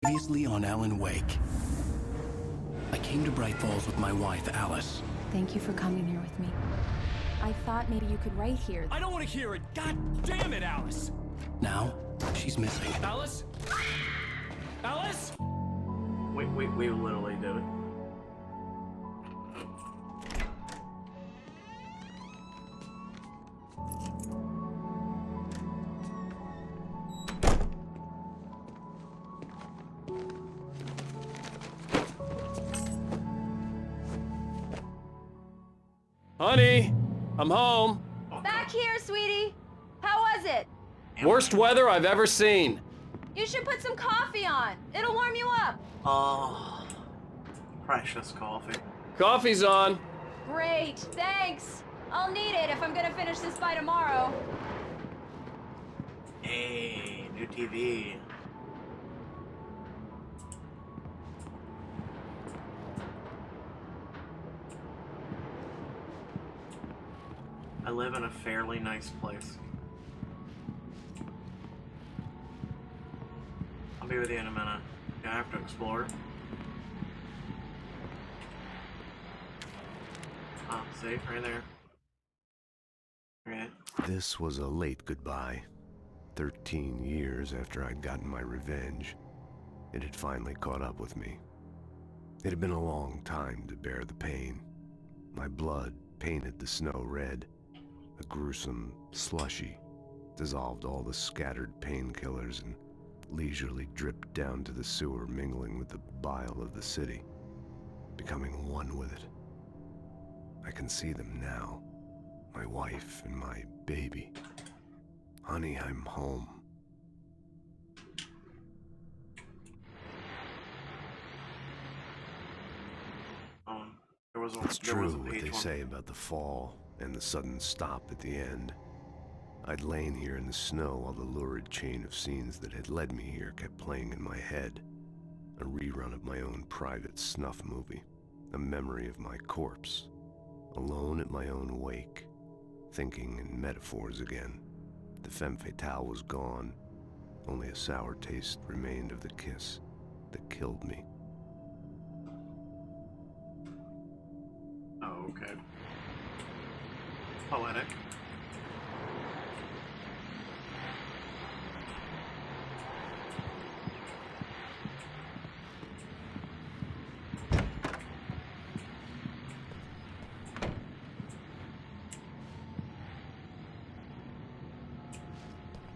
Previously on Alan Wake. I came to Bright Falls with my wife, Alice. Thank you for coming here with me. I thought maybe you could write here. I don't want to hear it! God damn it, Alice! Now, she's missing. Alice? Alice? We literally did it. Honey, I'm home. Back here, sweetie. How was it? Worst weather I've ever seen. You should put some coffee on. It'll warm you up. Oh, precious coffee. Coffee's on. Great, thanks. I'll need it if I'm gonna finish this by tomorrow. Hey, new TV. I live in a fairly nice place. I'll be with you in a minute. I have to explore. Ah, see? Right there. Right. This was a late goodbye. 13 years after I'd gotten my revenge, it had finally caught up with me. It had been a long time to bear the pain. My blood painted the snow red. A gruesome slushy dissolved all the scattered painkillers and leisurely dripped down to the sewer, mingling with the bile of the city, becoming one with it. I can see them now, my wife and my baby. Honey, I'm home. It's true what they say about the fall and the sudden stop at the end. I'd lain here in the snow while the lurid chain of scenes that had led me here kept playing in my head. A rerun of my own private snuff movie. A memory of my corpse. Alone at my own wake. Thinking in metaphors again. The femme fatale was gone. Only a sour taste remained of the kiss that killed me. Oh, okay. Poetic.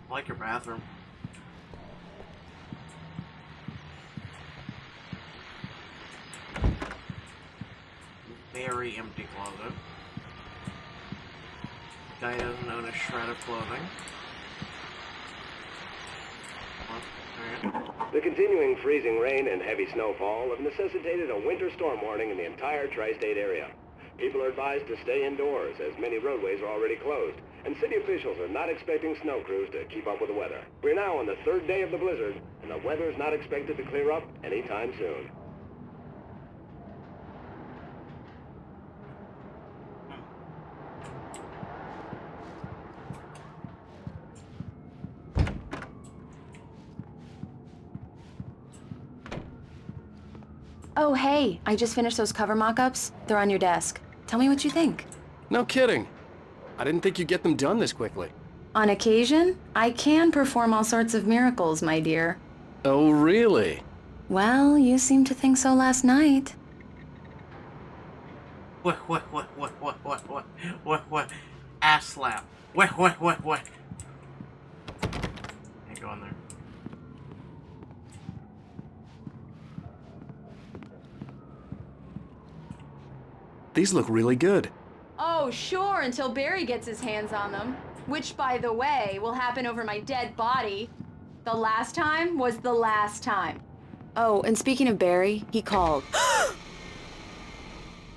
I like your bathroom. Very empty closet. Guy doesn't own a shred of clothing. The continuing freezing rain and heavy snowfall have necessitated a winter storm warning in the entire tri-state area. People are advised to stay indoors as many roadways are already closed, and city officials are not expecting snow crews to keep up with the weather. We're now on the third day of the blizzard, and the weather is not expected to clear up anytime soon. Oh, hey, I just finished those cover mock-ups. They're on your desk. Tell me what you think. No kidding. I didn't think you'd get them done this quickly. On occasion, I can perform all sorts of miracles, my dear. Oh, really? Well, you seemed to think so last night. What? Ass slap. What? Ain't going there. These look really good. Oh, sure, until Barry gets his hands on them. Which, by the way, will happen over my dead body. The last time was the last time. Oh, and speaking of Barry, he called.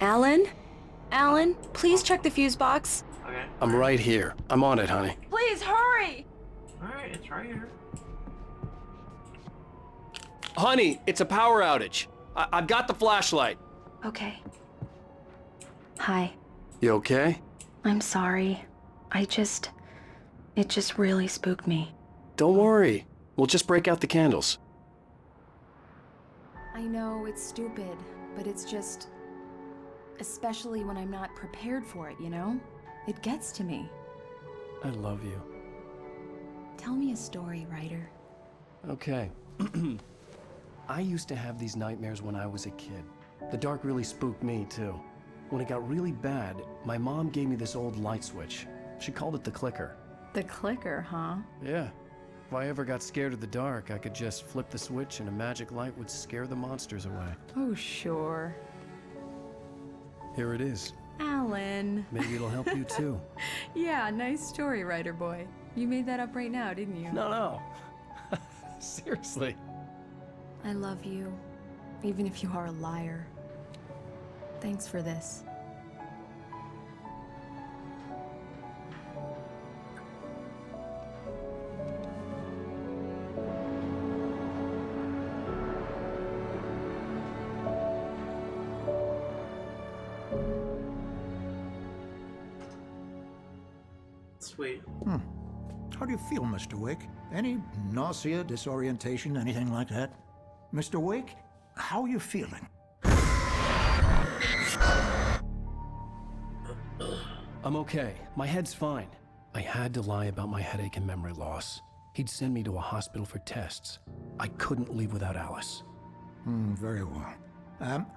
Alan? Alan, please check the fuse box. Okay. I'm right here. I'm on it, honey. Please, hurry! Alright, it's right here. Honey, it's a power outage. I've got the flashlight. Okay. Hi. You okay? I'm sorry. It just really spooked me. Don't worry. We'll just break out the candles. I know it's stupid, but it's just... especially when I'm not prepared for it, you know? It gets to me. I love you. Tell me a story, writer. Okay. I used to have these nightmares when I was a kid. The dark really spooked me, too. When it got really bad, my mom gave me this old light switch. She called it the clicker. The clicker, huh? Yeah. If I ever got scared of the dark, I could just flip the switch and a magic light would scare the monsters away. Oh, sure. Here it is. Alan. Maybe it'll help you, too. Yeah, nice story, writer boy. You made that up right now, didn't you? No. Seriously. I love you, even if you are a liar. Thanks for this. Sweet. How do you feel, Mr. Wake? Any nausea, disorientation, anything like that? Mr. Wake, how are you feeling? I'm okay. My head's fine. I had to lie about my headache and memory loss. He'd send me to a hospital for tests. I couldn't leave without Alice. Very well.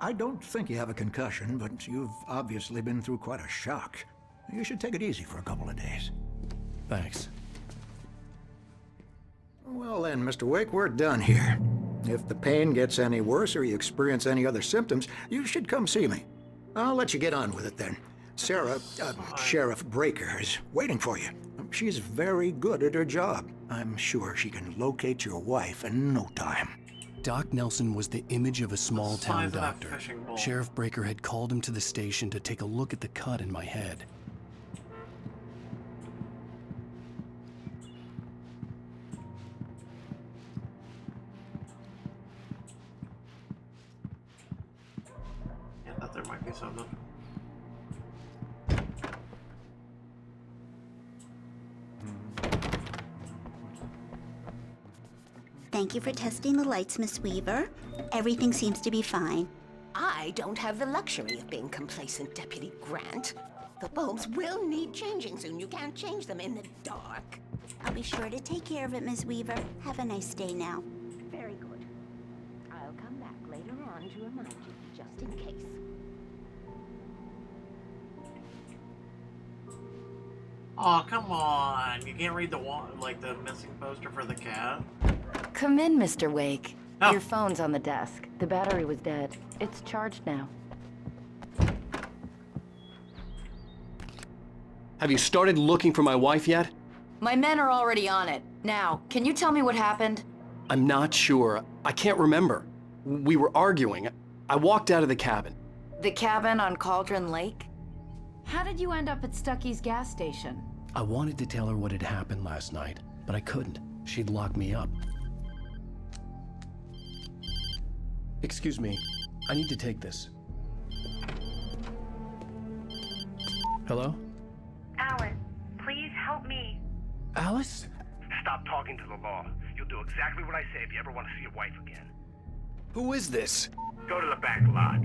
I don't think you have a concussion, but you've obviously been through quite a shock. You should take it easy for a couple of days. Thanks. Well then, Mr. Wake, we're done here. If the pain gets any worse or you experience any other symptoms, you should come see me. I'll let you get on with it then. Sarah, Sheriff Breaker, is waiting for you. She's very good at her job. I'm sure she can locate your wife in no time. Doc Nelson was the image of a small-town Size of that doctor. fishing bowl. Sheriff Breaker had called him to the station to take a look at the cut in my head. Yeah, I thought there might be something. Thank you for testing the lights, Miss Weaver. Everything seems to be fine. I don't have the luxury of being complacent, Deputy Grant. The bulbs will need changing soon. You can't change them in the dark. I'll be sure to take care of it, Miss Weaver. Have a nice day now. Very good. I'll come back later on to remind you, just in case. Oh, come on. You can't read the the missing poster for the cat? Come in, Mr. Wake. Oh. Your phone's on the desk. The battery was dead. It's charged now. Have you started looking for my wife yet? My men are already on it. Now, can you tell me what happened? I'm not sure. I can't remember. We were arguing. I walked out of the cabin. The cabin on Cauldron Lake? How did you end up at Stucky's gas station? I wanted to tell her what had happened last night, but I couldn't. She'd lock me up. Excuse me. I need to take this. Hello? Alan, please help me. Alice? Stop talking to the law. You'll do exactly what I say if you ever want to see your wife again. Who is this? Go to the back lot.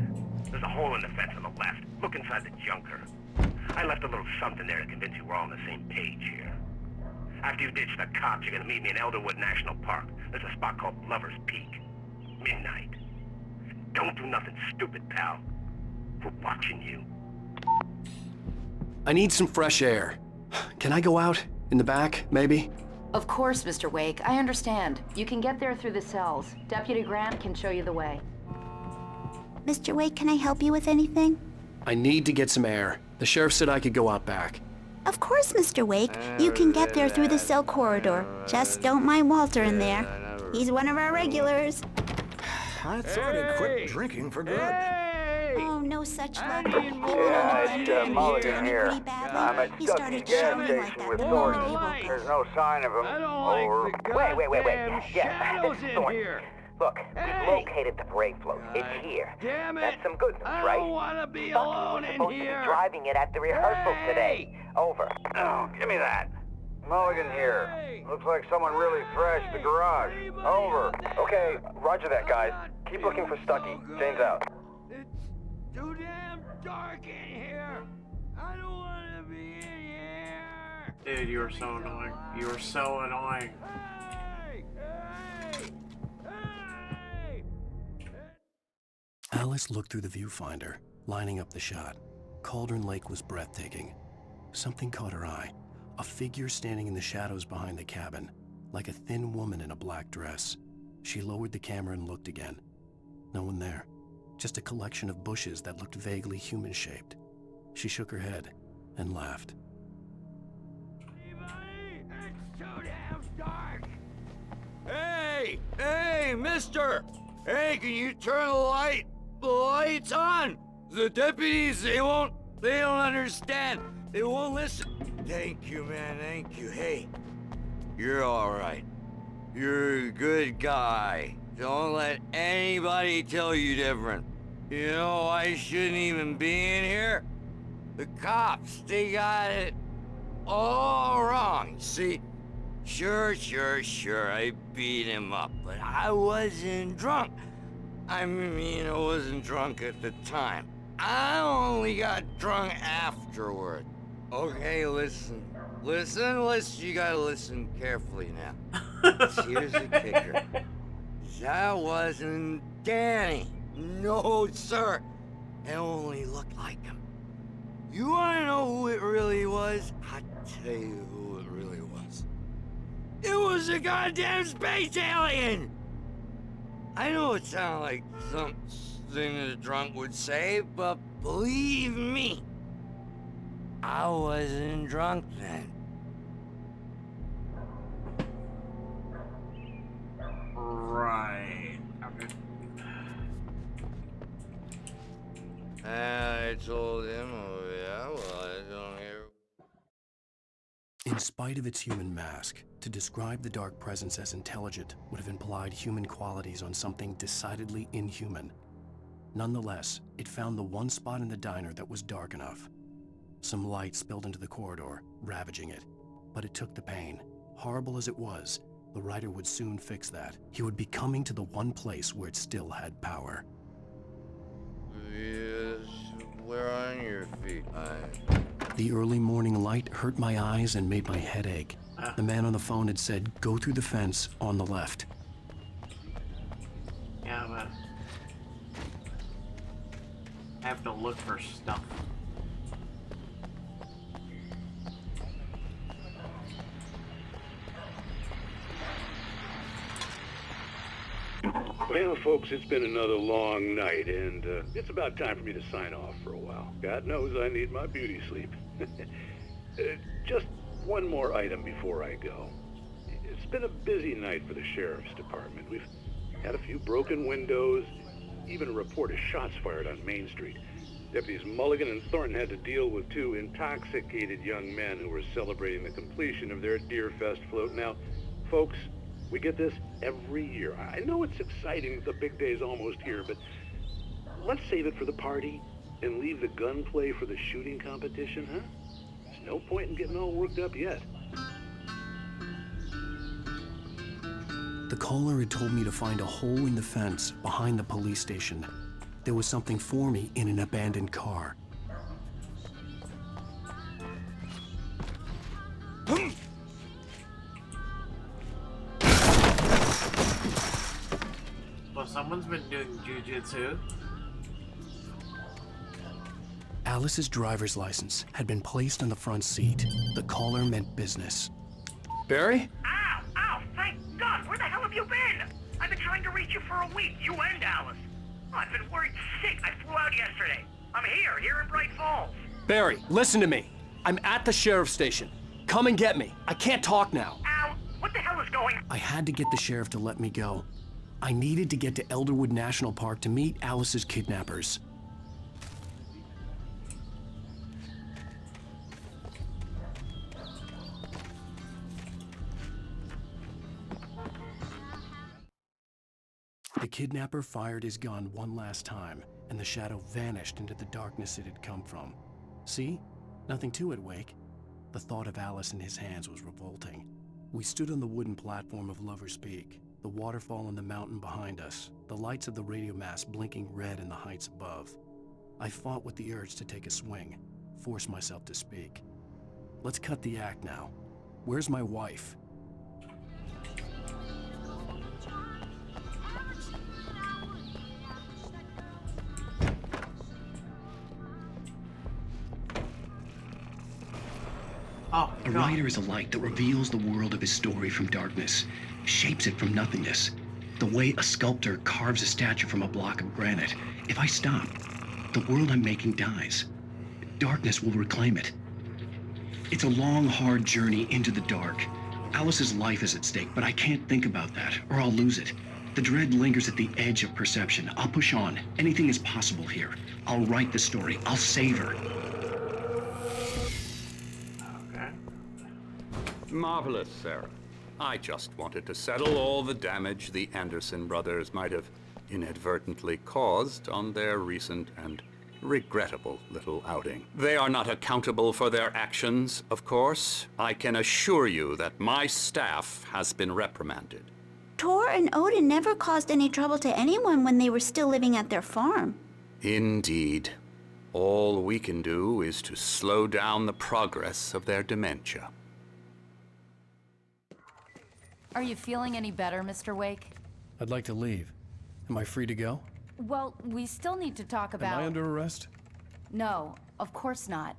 There's a hole in the fence on the left. Look inside the junker. I left a little something there to convince you we're all on the same page here. After you ditch the cops, you're gonna meet me in Elderwood National Park. There's a spot called Lover's Peak. Midnight. Don't do nothing stupid, pal. We're watching you. I need some fresh air. Can I go out? In the back, maybe? Of course, Mr. Wake. I understand. You can get there through the cells. Deputy Grant can show you the way. Mr. Wake, can I help you with anything? I need to get some air. The sheriff said I could go out back. Of course, Mr. Wake. You can get there through the cell corridor. Just don't mind Walter in there. He's one of our regulars. I thought he'd quit drinking for good. Oh, no such luck. Yeah, it's Mulligan here. I'm at He Stucky's started gas shouting like station that with the Thornton. moment he woke up. There's no sign of him. Over. Wait. Yeah, Thornton. Look, we've located the brake float. It's here. Damn it! That's some good news, right? I don't want to be alone in supposed to here. be driving it at the rehearsal today. Over. Oh, give me that. Mulligan here. Looks like someone really thrashed the garage. Over. Okay, roger that, guys. Keep looking for Stucky. Jane's out. It's too damn dark in here. I don't want to be in here. Dude, you are so annoying. You are so annoying. Hey! Hey! Hey! Alice looked through the viewfinder, lining up the shot. Cauldron Lake was breathtaking. Something caught her eye. A figure standing in the shadows behind the cabin, like a thin woman in a black dress. She lowered the camera and looked again. No one there. Just a collection of bushes that looked vaguely human-shaped. She shook her head and laughed. Anybody? It's too damn dark. Hey! Hey, mister! Hey, can you turn the lights on? The deputies, they don't understand. They won't listen. Thank you, man, thank you. Hey, you're all right. You're a good guy. Don't let anybody tell you different. You know, I shouldn't even be in here. The cops, they got it all wrong. See, sure, I beat him up, but I wasn't drunk. I mean, I wasn't drunk at the time. I only got drunk afterward. Okay, listen, you gotta listen carefully now. Here's the kicker. That wasn't Danny. No, sir. It only looked like him. You wanna know who it really was? I'll tell you who it really was. It was a goddamn space alien! I know it sounded like something a drunk would say, but believe me, I wasn't drunk then. Right. Okay. I told him, oh yeah, well, I don't hear. In spite of its human mask, to describe the dark presence as intelligent would have implied human qualities on something decidedly inhuman. Nonetheless, it found the one spot in the diner that was dark enough. Some light spilled into the corridor, ravaging it. But it took the pain. Horrible as it was, the writer would soon fix that. He would be coming to the one place where it still had power. Yes, where on your feet? The early morning light hurt my eyes and made my head ache. The man on the phone had said, go through the fence on the left. Yeah, but I have to look for stuff. Well, folks, it's been another long night, and it's about time for me to sign off for a while. God knows I need my beauty sleep. Just one more item before I go. It's been a busy night for the Sheriff's Department. We've had a few broken windows, even a report of shots fired on Main Street. Deputies Mulligan and Thornton had to deal with two intoxicated young men who were celebrating the completion of their Deerfest float. Now, folks, we get this every year. I know it's exciting that the big day's almost here, but let's save it for the party and leave the gunplay for the shooting competition, huh? There's no point in getting all worked up yet. The caller had told me to find a hole in the fence behind the police station. There was something for me in an abandoned car. Well, someone's been doing jujitsu. Alice's driver's license had been placed on the front seat. The caller meant business. Barry? Ow! Ow! Thank God! Where the hell have you been? I've been trying to reach you for a week, you and Alice. Oh, I've been worried sick. I flew out yesterday. I'm here in Bright Falls. Barry, listen to me. I'm at the sheriff's station. Come and get me. I can't talk now. Ow! What the hell is going on? I had to get the sheriff to let me go. I needed to get to Elderwood National Park to meet Alice's kidnappers. The kidnapper fired his gun one last time, and the shadow vanished into the darkness it had come from. See? Nothing to it, Wake. The thought of Alice in his hands was revolting. We stood on the wooden platform of Lover's Peak, the waterfall on the mountain behind us, the lights of the radio mast blinking red in the heights above. I fought with the urge to take a swing, force myself to speak. Let's cut the act now. Where's my wife? Oh, a writer is a light that reveals the world of his story from darkness, shapes it from nothingness. The way a sculptor carves a statue from a block of granite. If I stop, the world I'm making dies. Darkness will reclaim it. It's a long, hard journey into the dark. Alice's life is at stake, but I can't think about that, or I'll lose it. The dread lingers at the edge of perception. I'll push on. Anything is possible here. I'll write the story. I'll save her. Marvelous, Sarah. I just wanted to settle all the damage the Anderson brothers might have inadvertently caused on their recent and regrettable little outing. They are not accountable for their actions, of course. I can assure you that my staff has been reprimanded. Tor and Odin never caused any trouble to anyone when they were still living at their farm. Indeed. All we can do is to slow down the progress of their dementia. Are you feeling any better, Mr. Wake? I'd like to leave. Am I free to go? Well, we still need to talk about... Am I under arrest? No, of course not.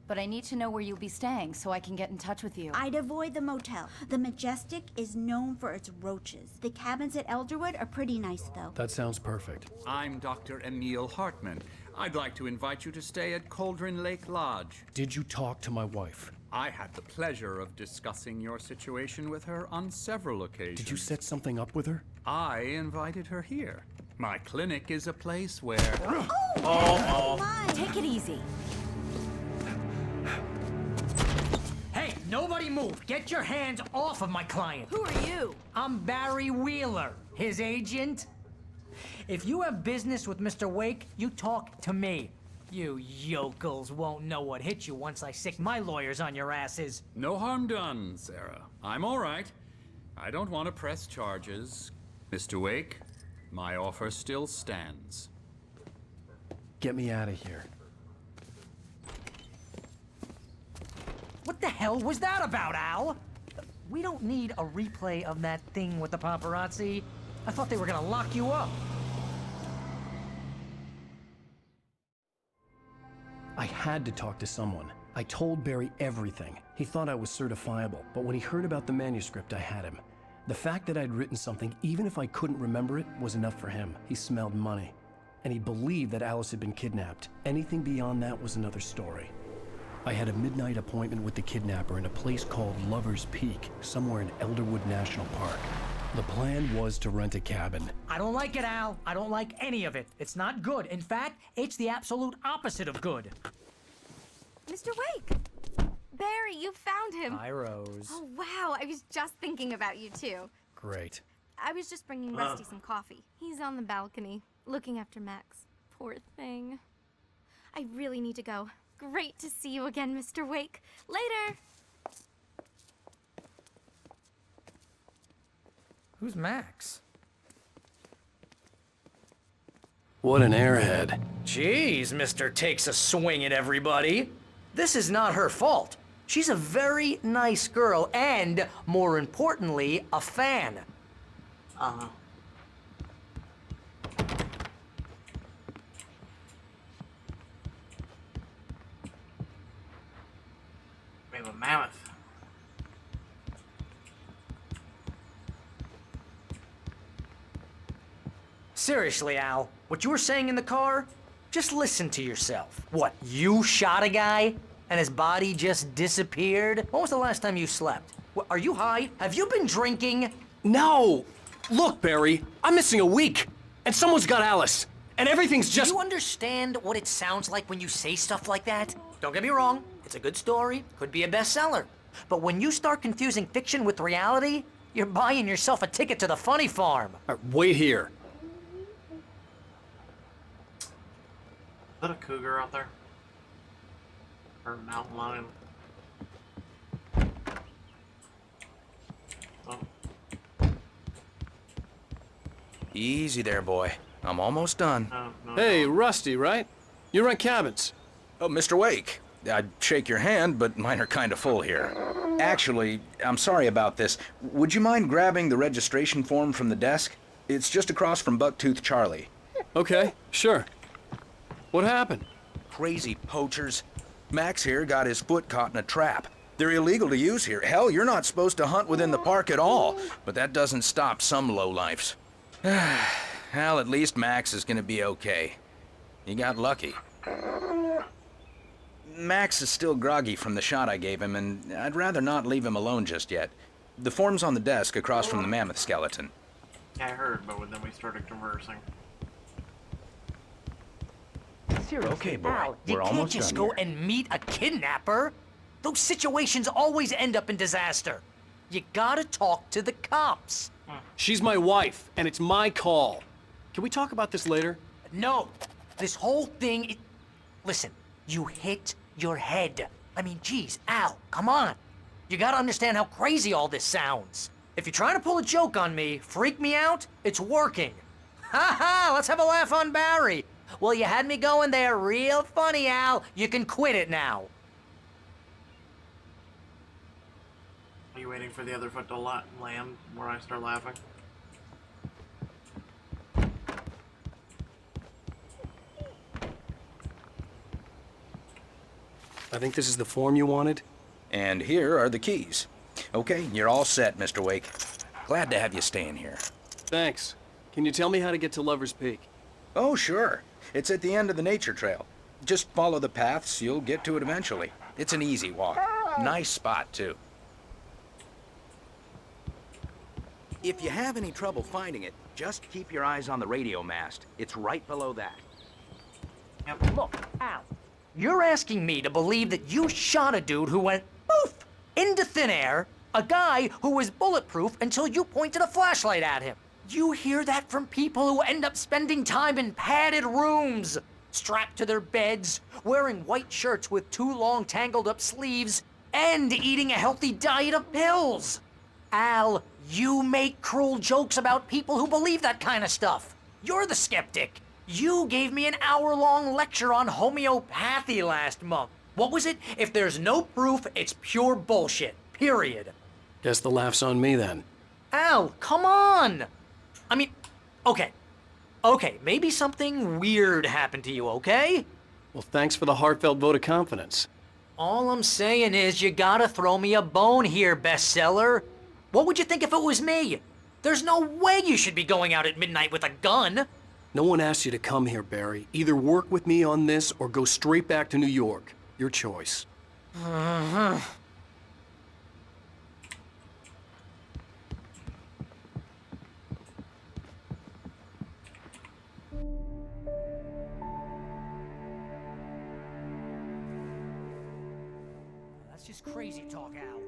But I need to know where you'll be staying so I can get in touch with you. I'd avoid the motel. The Majestic is known for its roaches. The cabins at Elderwood are pretty nice, though. That sounds perfect. I'm Dr. Emil Hartman. I'd like to invite you to stay at Cauldron Lake Lodge. Did you talk to my wife? I had the pleasure of discussing your situation with her on several occasions. Did you set something up with her? I invited her here. My clinic is a place where... Take it easy. Hey, nobody move! Get your hands off of my client! Who are you? I'm Barry Wheeler, his agent. If you have business with Mr. Wake, you talk to me. You yokels won't know what hit you once I sick my lawyers on your asses. No harm done, Sarah. I'm all right. I don't want to press charges. Mr. Wake, my offer still stands. Get me out of here. What the hell was that about, Al? We don't need a replay of that thing with the paparazzi. I thought they were gonna lock you up. I had to talk to someone. I told Barry everything. He thought I was certifiable, but when he heard about the manuscript, I had him. The fact that I'd written something, even if I couldn't remember it, was enough for him. He smelled money. And he believed that Alice had been kidnapped. Anything beyond that was another story. I had a midnight appointment with the kidnapper in a place called Lover's Peak, somewhere in Elderwood National Park. The plan was to rent a cabin. I don't like it, Al. I don't like any of it. It's not good. In fact, it's the absolute opposite of good. Mr. Wake! Barry, you found him. Hi, Rose. Oh, wow. I was just thinking about you, too. Great. I was just bringing Rusty some coffee. He's on the balcony, looking after Max. Poor thing. I really need to go. Great to see you again, Mr. Wake. Later! Who's Max? What an airhead. Jeez, Mr. Takes a swing at everybody. This is not her fault. She's a very nice girl and, more importantly, a fan. Uh-huh. We have a mammoth. Seriously, Al, what you were saying in the car? Just listen to yourself. What, you shot a guy and his body just disappeared? When was the last time you slept? What, are you high? Have you been drinking? No! Look, Barry, I'm missing a week, and someone's got Alice, and everything's just... Do you understand what it sounds like when you say stuff like that? Don't get me wrong, it's a good story, could be a bestseller. But when you start confusing fiction with reality, you're buying yourself a ticket to the funny farm. Wait here. Is that a cougar out there? Or a mountain lion? Easy there, boy. I'm almost done. Hey, Rusty, right? You run cabins. Oh, Mr. Wake. I'd shake your hand, but mine are kind of full here. Actually, I'm sorry about this. Would you mind grabbing the registration form from the desk? It's just across from Bucktooth Charlie. Okay, sure. What happened? Crazy poachers. Max here got his foot caught in a trap. They're illegal to use here. Hell, you're not supposed to hunt within the park at all. But that doesn't stop some lowlifes. Well, at least Max is gonna be okay. He got lucky. Max is still groggy from the shot I gave him, and I'd rather not leave him alone just yet. The form's on the desk across from the mammoth skeleton. I heard, but then we started conversing. Seriously, Okay, boy. Al, We're you almost can't just done go here. and meet a kidnapper. Those situations always end up in disaster. You gotta talk to the cops. She's my wife, and it's my call. Can we talk about this later? No, this whole thing. Listen, you hit your head. I mean, geez, Al, come on. You gotta understand how crazy all this sounds. If you're trying to pull a joke on me, freak me out, it's working. Ha ha, let's have a laugh on Barry. Well, you had me going there real funny, Al. You can quit it now. Are you waiting for the other foot to land where I start laughing? I think this is the form you wanted. And here are the keys. Okay, you're all set, Mr. Wake. Glad to have you staying here. Thanks. Can you tell me how to get to Lover's Peak? Oh, sure. It's at the end of the nature trail. Just follow the paths, you'll get to it eventually. It's an easy walk. Nice spot, too. If you have any trouble finding it, just keep your eyes on the radio mast. It's right below that. Look, Al, you're asking me to believe that you shot a dude who went poof into thin air, a guy who was bulletproof until you pointed a flashlight at him. You hear that from people who end up spending time in padded rooms, strapped to their beds, wearing white shirts with too long tangled up sleeves, and eating a healthy diet of pills. Al, you make cruel jokes about people who believe that kind of stuff. You're the skeptic. You gave me an hour-long lecture on homeopathy last month. What was it? If there's no proof, it's pure bullshit. Period. Guess the laugh's on me then. Al, come on! I mean, okay. Okay, maybe something weird happened to you, okay? Well, thanks for the heartfelt vote of confidence. All I'm saying is you gotta throw me a bone here, bestseller. What would you think if it was me? There's no way you should be going out at midnight with a gun. No one asked you to come here, Barry. Either work with me on this or go straight back to New York. Your choice. That's just crazy talk, Al.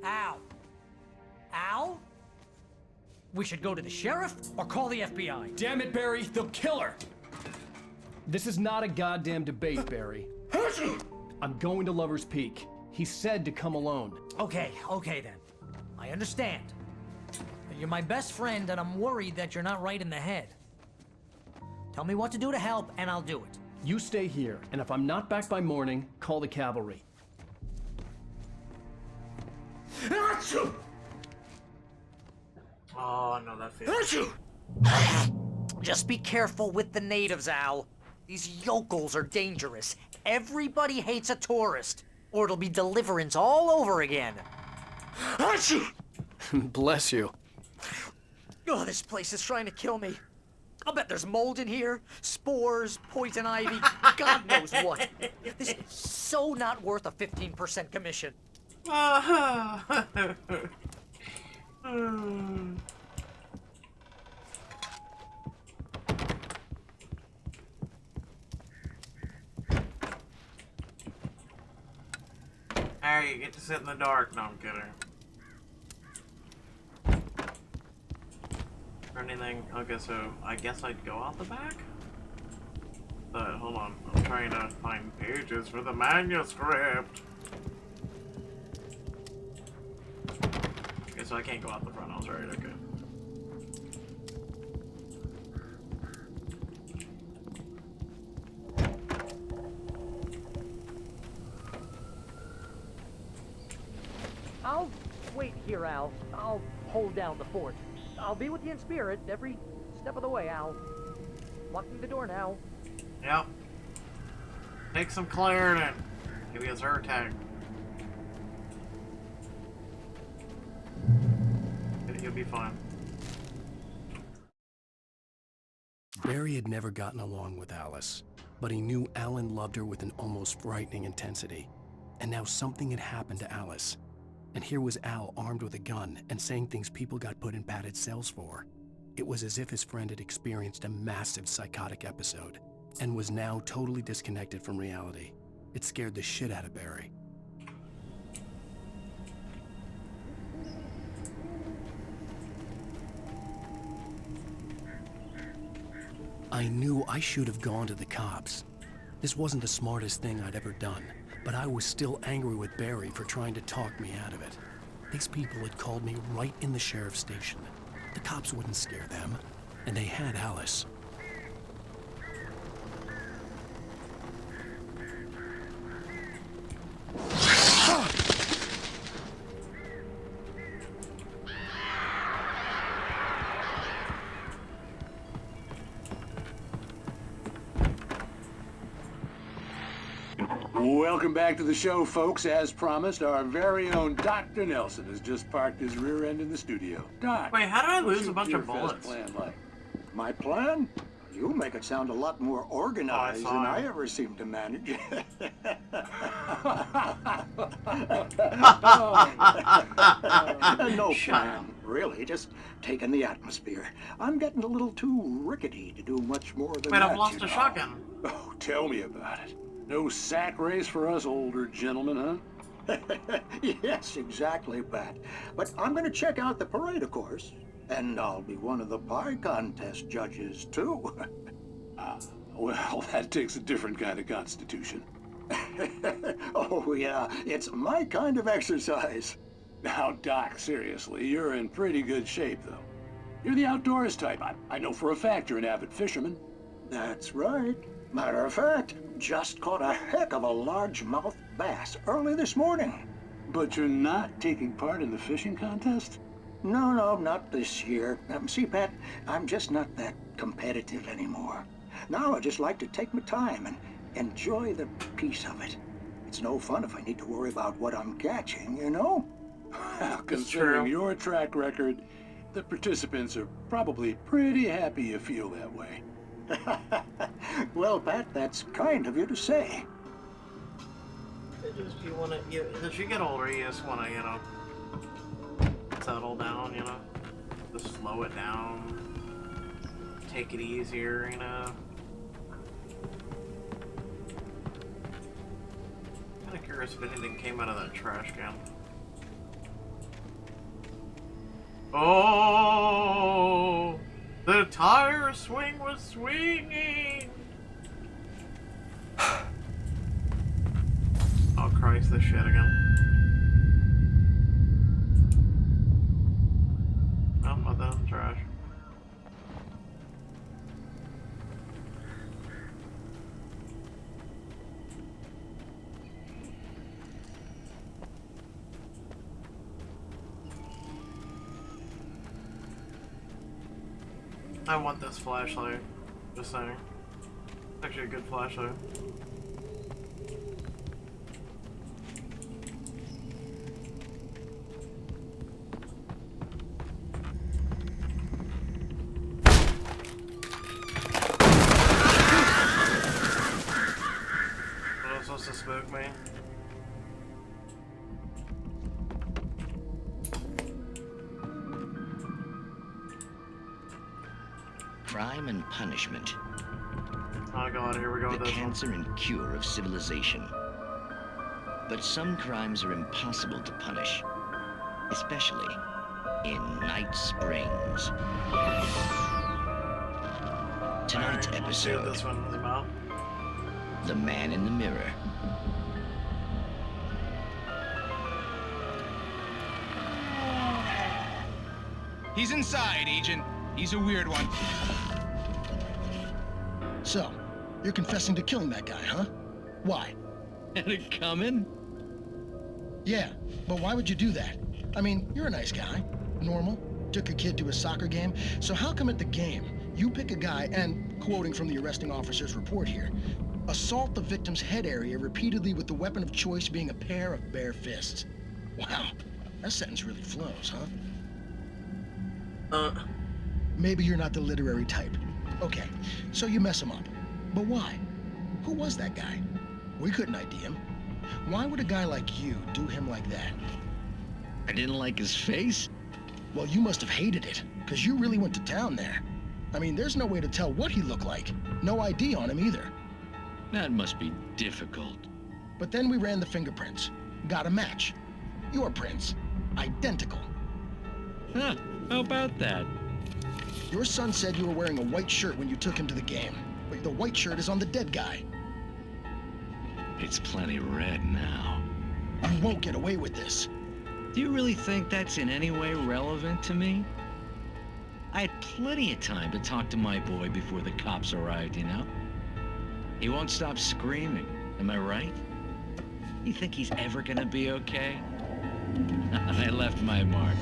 Al? Al? We should go to the sheriff or call the FBI. Damn it, Barry, they'll kill her! This is not a goddamn debate, Barry. I'm going to Lover's Peak. He said to come alone. Okay then. I understand. You're my best friend, and I'm worried that you're not right in the head. Tell me what to do to help, and I'll do it. You stay here, and if I'm not back by morning, call the cavalry. Oh, no, that feels... Just be careful with the natives, Al. These yokels are dangerous. Everybody hates a tourist, or it'll be deliverance all over again. Bless you. Oh, this place is trying to kill me. I'll bet there's mold in here, spores, poison ivy, God knows what. This is so not worth a 15% commission. Harry, you get to sit in the dark. No, I'm kidding. Or anything. Okay, so I guess I'd go out the back? But hold on. I'm trying to find pages for the manuscript. Okay, so I can't go out the front. I was right. Okay. wait here, Al. I'll hold down the fort. I'll be with you in spirit every step of the way, Al. Locking the door now. Yep. Take some Claritin. Maybe it's her attack. You'll be fine. Barry had never gotten along with Alice, but he knew Alan loved her with an almost frightening intensity. And now something had happened to Alice. And here was Al armed with a gun and saying things people got put in padded cells for. It was as if his friend had experienced a massive psychotic episode and was now totally disconnected from reality. It scared the shit out of Barry. I knew I should have gone to the cops. This wasn't the smartest thing I'd ever done, but I was still angry with Barry for trying to talk me out of it. These people had called me right in the sheriff's station. The cops wouldn't scare them, and they had Alice. Welcome back to the show, folks. As promised, our very own Dr. Nelson has just parked his rear end in the studio. Doc, wait, how did I lose what's a bunch your of bullets? plan like? My plan? You make it sound a lot more organized saw than him. I ever seem to manage. No plan, really. Just taking the atmosphere. I'm getting a little too rickety to do much more than Wait, that. I've lost you a know. shotgun. Oh, tell me about it. No sack race for us older gentlemen, huh? Yes, exactly, Pat. But I'm going to check out the parade, of course. And I'll be one of the pie contest judges, too. Well, that takes a different kind of constitution. Oh, yeah. It's my kind of exercise. Now, Doc, seriously, you're in pretty good shape, though. You're the outdoors type. I know for a fact you're an avid fisherman. That's right. Matter of fact, just caught a heck of a largemouth bass early this morning. But you're not taking part in the fishing contest? No, not this year. See, Pat, I'm just not that competitive anymore. Now I just like to take my time and enjoy the peace of it. It's no fun if I need to worry about what I'm catching, you know? Considering your track record, the participants are probably pretty happy you feel that way. Well, Pat, that's kind of you to say. You want to, as you get older, you just want to, settle down, just slow it down, take it easier, Kind of curious if anything came out of that trash can. Oh, the tire swing was swinging. Oh Christ, this shit again. Oh, not that in the trash. I want this flashlight. Just saying. It's actually a good flashlight. What was supposed to spook me? Crime and punishment. Oh god, here we go with The this cancer and cure of civilization. But some crimes are impossible to punish, especially in Night Springs. Tonight's Alright, let's see what episode, this one is about. The Man in the Mirror. He's inside, Agent. He's a weird one. So, you're confessing to killing that guy, huh? Why? Had it coming? Yeah, but why would you do that? I mean, you're a nice guy. Normal. Took a kid to a soccer game. So how come at the game, you pick a guy and, quoting from the arresting officer's report here, assault the victim's head area repeatedly with the weapon of choice being a pair of bare fists? Wow, that sentence really flows, huh? Maybe you're not the literary type. Okay, so you mess him up. But why? Who was that guy? We couldn't ID him. Why would a guy like you do him like that? I didn't like his face? Well, you must have hated it, because you really went to town there. I mean, there's no way to tell what he looked like. No ID on him either. That must be difficult. But then we ran the fingerprints. Got a match. Your prints. Identical. Huh, how about that? Your son said you were wearing a white shirt when you took him to the game. But the white shirt is on the dead guy. It's plenty red now. You won't get away with this. Do you really think that's in any way relevant to me? I had plenty of time to talk to my boy before the cops arrived, you know? He won't stop screaming, am I right? You think he's ever gonna be okay? I left my mark,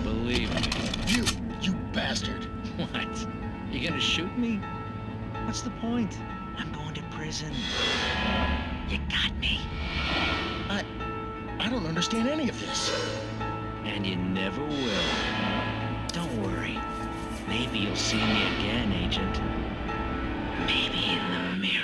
believe me. You bastard. What? You gonna shoot me? What's the point? I'm going to prison. You got me. I don't understand any of this. And you never will. Don't worry. Maybe you'll see me again, Agent. Maybe in the mirror.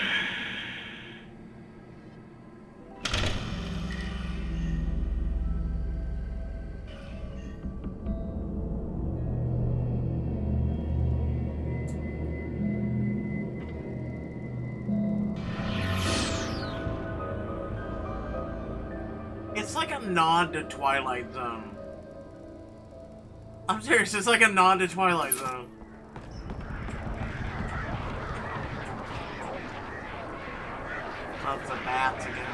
It's like a nod to Twilight Zone. I'm serious, it's like a nod to Twilight Zone. Lots of bats again.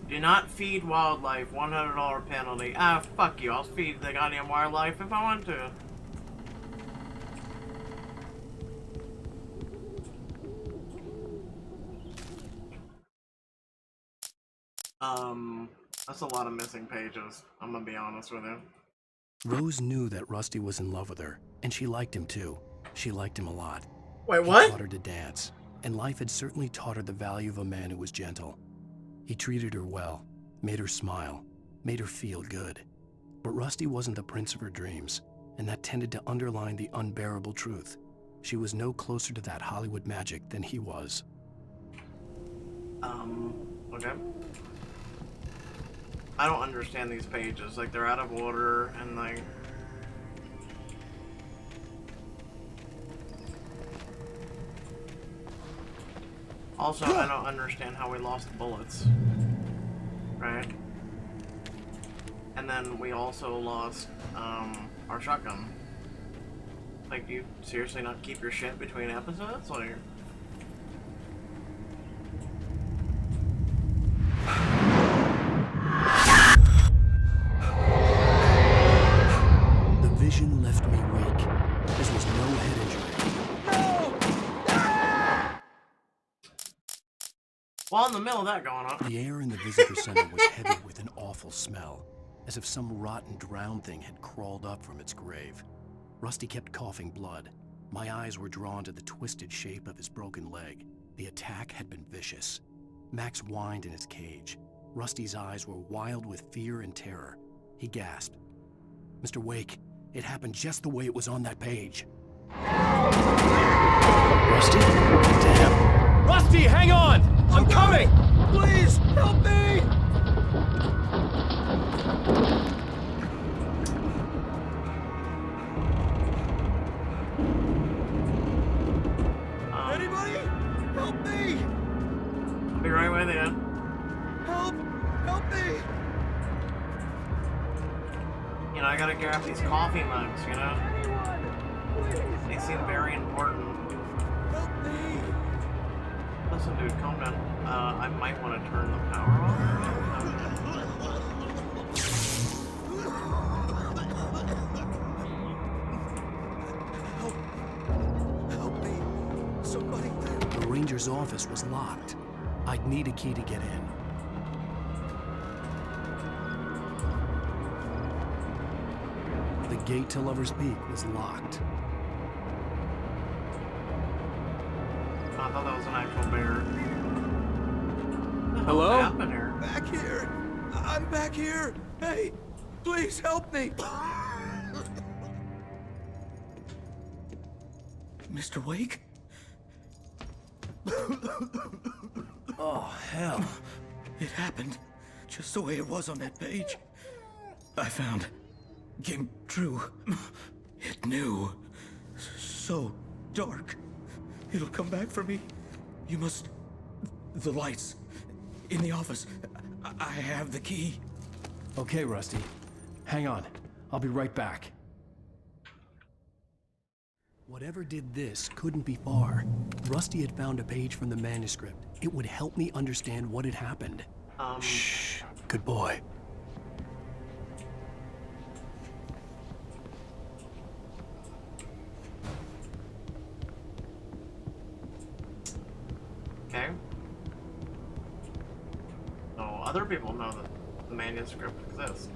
Do not feed wildlife, $100 penalty. Ah, fuck you, I'll feed the goddamn wildlife if I want to. That's a lot of missing pages, I'm gonna be honest with you. Rose knew that Rusty was in love with her, and she liked him too. She liked him a lot. Wait, what? He taught her to dance, and life had certainly taught her the value of a man who was gentle. He treated her well, made her smile, made her feel good. But Rusty wasn't the prince of her dreams, and that tended to underline the unbearable truth. She was no closer to that Hollywood magic than he was. Okay. I don't understand these pages. Like, they're out of order, and like... Also, I don't understand how we lost the bullets. Right? And then we also lost, our shotgun. Like, do you seriously not keep your shit between episodes? Like... The vision left me weak. There was no head injury. While in the middle of that going on. The air in the visitor center was heavy with an awful smell, as if some rotten drowned thing had crawled up from its grave. Rusty kept coughing blood. My eyes were drawn to the twisted shape of his broken leg. The attack had been vicious. Max whined in his cage. Rusty's eyes were wild with fear and terror. He gasped. Mr. Wake, it happened just the way it was on that page. Rusty? Damn. Rusty, hang on! I'm coming! Please, help me! Anybody? Help me! I'll be right with you. Help! Help me! You know, I gotta grab these coffee mugs, you know? They seem very important. Help me! Listen, dude, calm down. I might want to turn the power off. Help me! Somebody! The ranger's office was locked. I'd need a key to get in. The gate to Lover's Peak was locked. I thought that was an actual bear. Hello? What happened here? Back here! I'm back here! Hey! Please help me! Mr. Wake? Oh, hell. It happened just the way it was on that page. I found. Came true. It knew. So dark. It'll come back for me. You must... The lights. In the office. I have the key. Okay, Rusty. Hang on. I'll be right back. Whatever did this couldn't be far. Rusty had found a page from the manuscript. It would help me understand what had happened. Shh. Good boy. Okay. So other people know that the manuscript exists.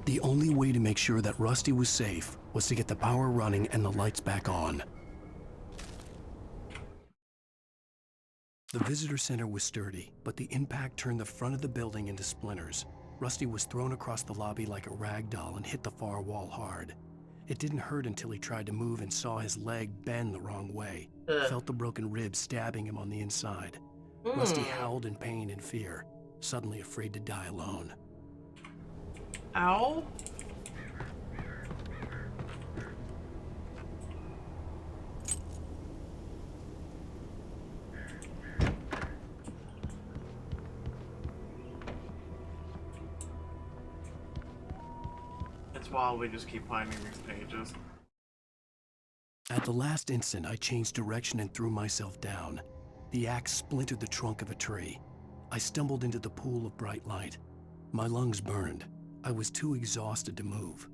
The only way to make sure that Rusty was safe was to get the power running and the lights back on. The visitor center was sturdy, but the impact turned the front of the building into splinters. Rusty was thrown across the lobby like a rag doll and hit the far wall hard. It didn't hurt until he tried to move and saw his leg bend the wrong way. Felt the broken rib stabbing him on the inside. Rusty howled in pain and fear, suddenly afraid to die alone. Ow? It's wild we just keep finding these pages. At the last instant, I changed direction and threw myself down. The axe splintered the trunk of a tree. I stumbled into the pool of bright light. My lungs burned. I was too exhausted to move.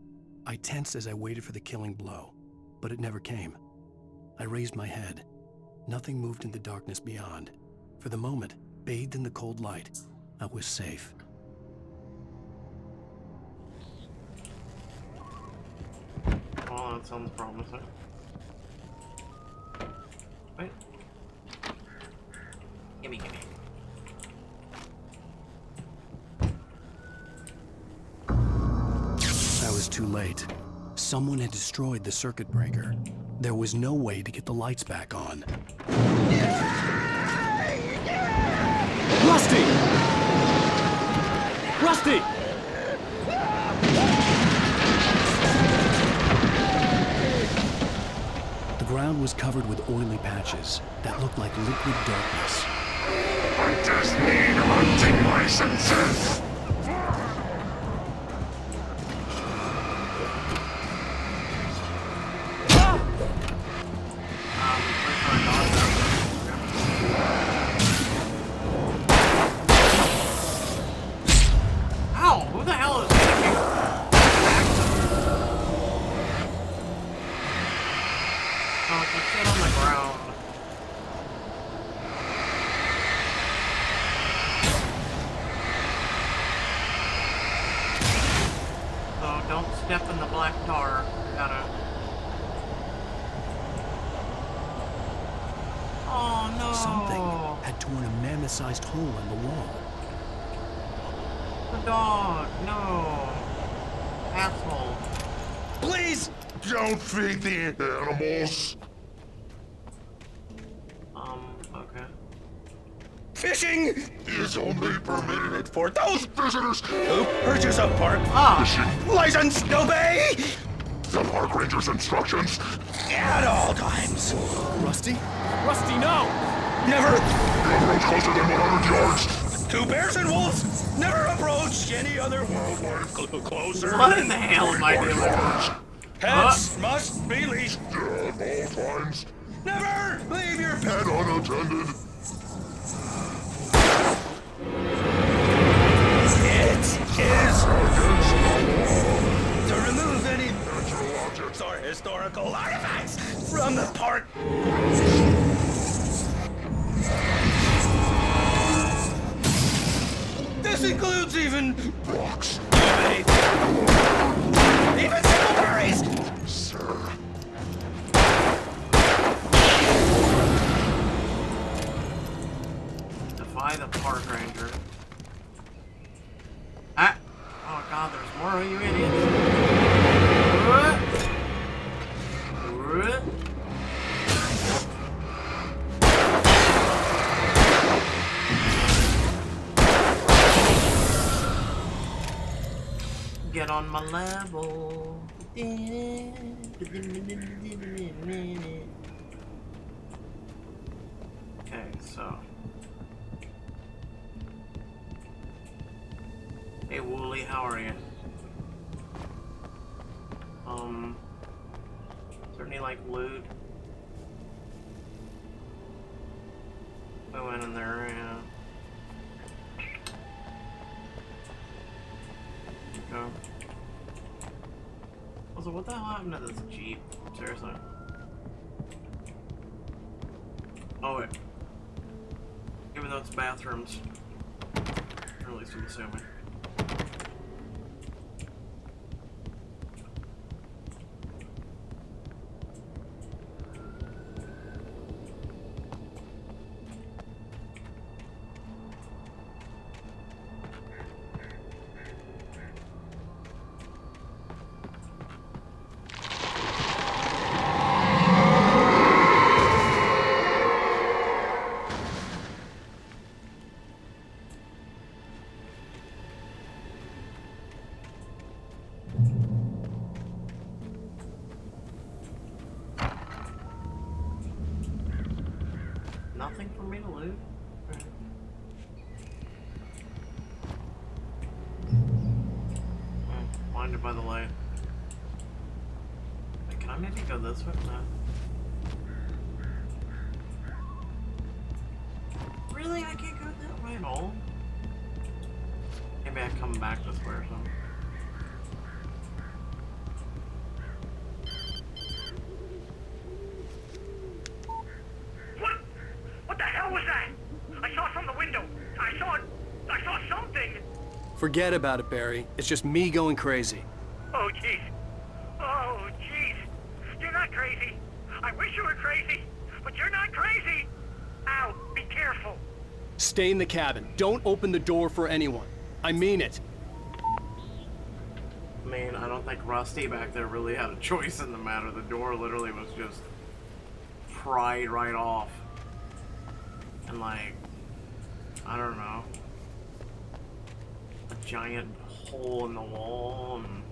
I tensed as I waited for the killing blow, but it never came. I raised my head. Nothing moved in the darkness beyond. For the moment, bathed in the cold light, I was safe. Oh, that sounds promising. Wait. Gimme. I was too late. Someone had destroyed the circuit breaker. There was no way to get the lights back on. Rusty! Rusty! The ground was covered with oily patches that looked like liquid darkness. I just need hunting licenses! Ow! Who the hell is hitting me? Oh, it's a shit on the ground. So don't step in the black tar. Gotta. Oh no! Something had torn a mammoth-sized hole in the wall. The dog! No! Asshole. Please! Don't feed the animals! Okay. Fishing is only permitted for those visitors who purchase a park fishing license to obey the park ranger's instructions at all times. Rusty? Rusty, no! Never approach closer than 100 yards. To bears and wolves, never approach any other wildlife closer. What in the hell am I doing? Pets must be leashed at all times. Never leave your pet unattended. It is against the law to remove any natural objects or historical artifacts from the park. This includes even rocks, even simple berries. Sir. Defy the park ranger. Ah! Oh god, there's more of you idiots. Get on my level. Okay, so. Hey Wooly, how are you? Is there any like loot? I went in there, yeah. Go. Also, what the hell happened to this Jeep? Seriously. Oh wait. Even though it's bathrooms. Or at least I'm assuming. Nothing for me to loot? Blinded by the light. Wait, can I maybe go this way? No. Really? I can't go that way at all? Maybe I come back this way or something. Forget about it, Barry. It's just me going crazy. Oh, jeez. Oh, jeez. You're not crazy. I wish you were crazy, but you're not crazy. Ow, be careful. Stay in the cabin. Don't open the door for anyone. I mean it. I mean, I don't think Rusty back there really had a choice in the matter. The door literally was just pried right off. And like, I don't know. A giant hole in the wall, and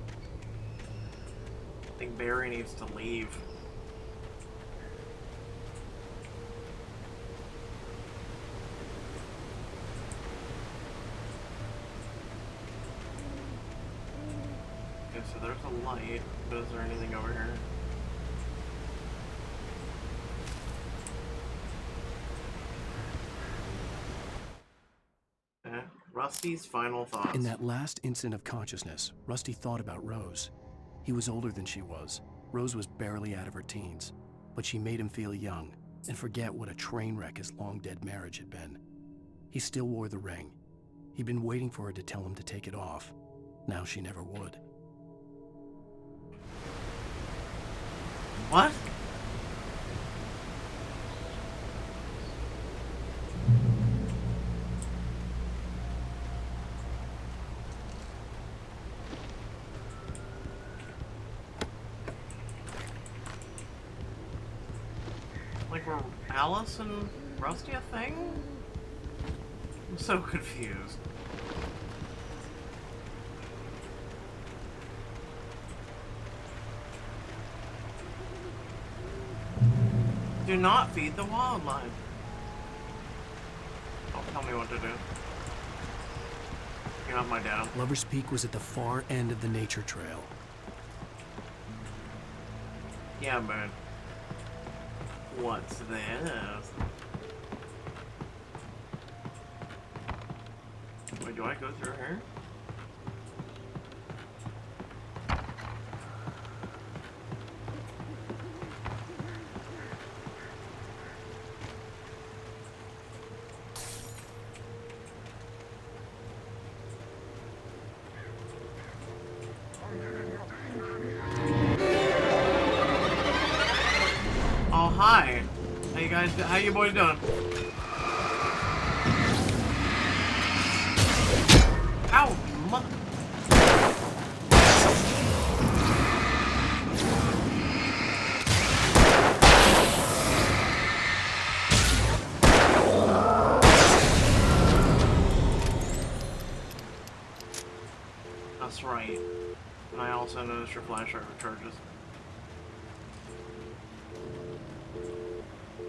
I think Barry needs to leave. Okay, so there's a light, but is there anything over here? Rusty's final thoughts. In that last instant of consciousness, Rusty thought about Rose. He was older than she was. Rose was barely out of her teens, but she made him feel young and forget what a train wreck his long-dead marriage had been. He still wore the ring. He'd been waiting for her to tell him to take it off. Now she never would. What? Like, were Alice and Rusty a thing? I'm so confused. Do not feed the wildlife. Don't tell me what to do. You're not my dad. Lover's Peak was at the far end of the nature trail. Yeah, but what's this? Wait, do I go through here? Oh, hi. How you guys, how you boys doing? Ow, mother. That's right. And I also noticed your flashlight recharges.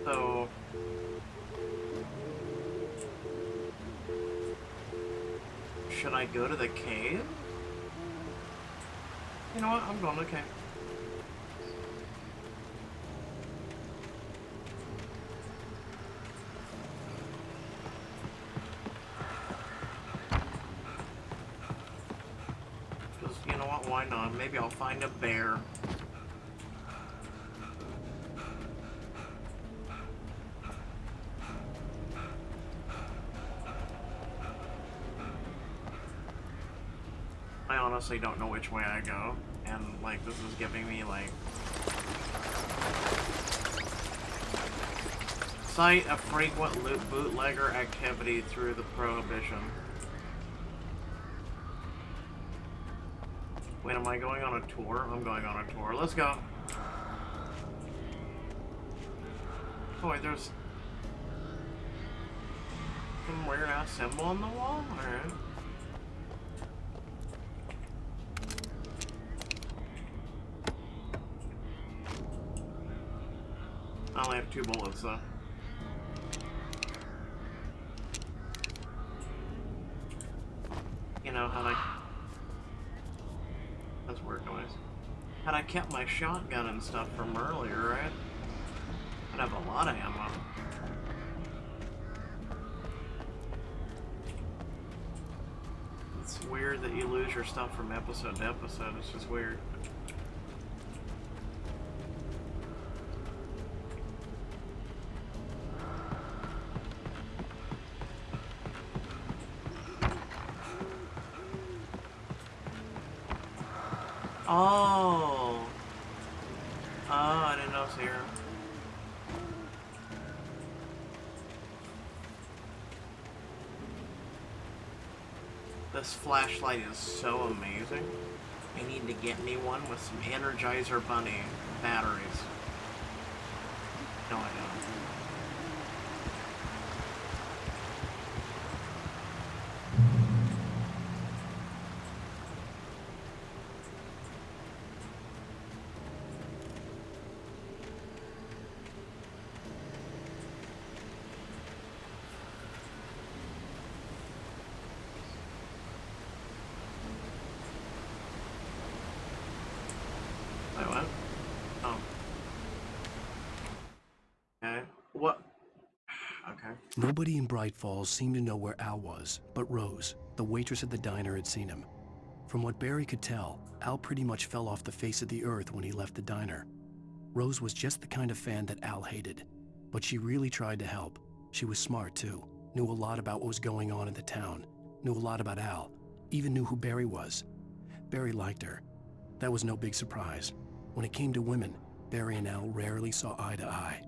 So... should I go to the cave? You know what? I'm going to the cave. Because, you know what? Why not? Maybe I'll find a bear. I honestly don't know which way I go, and like this is giving me like site of frequent bootlegger activity through the prohibition. Wait, am I going on a tour? I'm going on a tour. Let's go. Oh wait, there's some weird ass symbol on the wall? Alright. I only have 2 bullets, though. You know, had I... That's weird noise. Had I kept my shotgun and stuff from earlier, right? I'd have a lot of ammo. It's weird that you lose your stuff from episode to episode. It's just weird. Oh. Oh, I didn't know it was here. This flashlight is so amazing. I need to get me one with some Energizer Bunny batteries. No, I don't. Wait, what? Oh. Okay. What? Okay. Nobody in Bright Falls seemed to know where Al was, but Rose, the waitress at the diner, had seen him. From what Barry could tell, Al pretty much fell off the face of the earth when he left the diner. Rose was just the kind of fan that Al hated, but she really tried to help. She was smart too, knew a lot about what was going on in the town, knew a lot about Al, even knew who Barry was. Barry liked her. That was no big surprise. When it came to women, Barry and Al rarely saw eye to eye.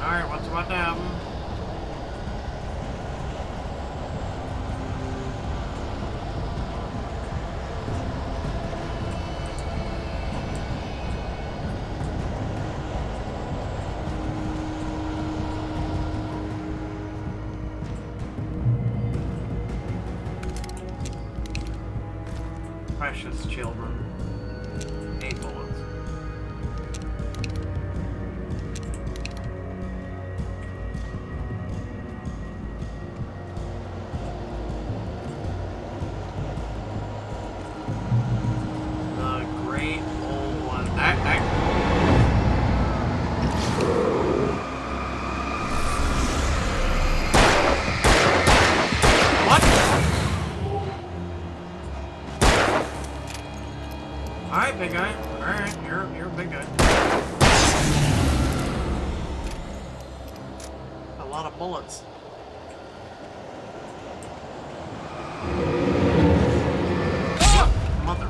Alright, what's about to happen? Precious children. 8 bullets. The great old one. Alright, big guy. Alright, you're a big guy. A lot of bullets. Mother.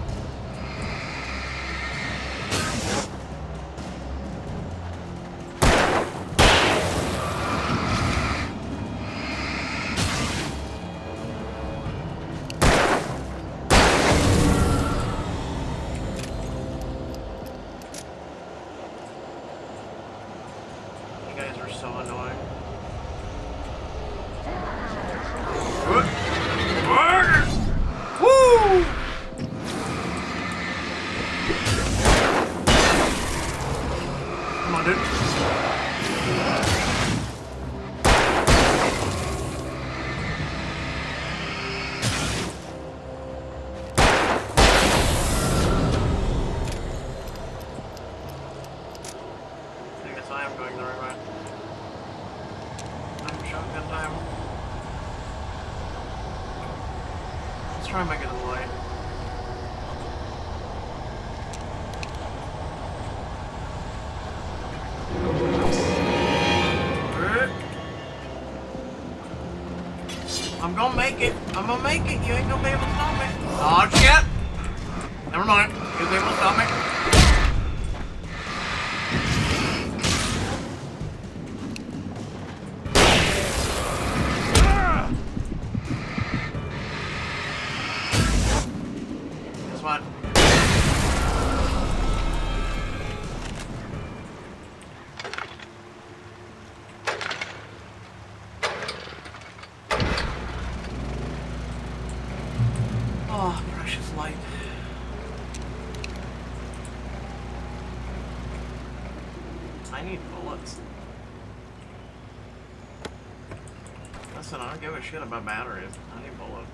You guys are so annoying. Woo! Come on, dude. I guess I am going the right way. I'm shotgun time. Let's try and make it a light. I'm gonna make it. I'm gonna make it. You ain't gonna be able to stop me. Oh shit! Never mind. You'll be able to stop me. Guess what? Oh, precious light. I need bullets. Listen, I don't give a shit about batteries. I need bullets.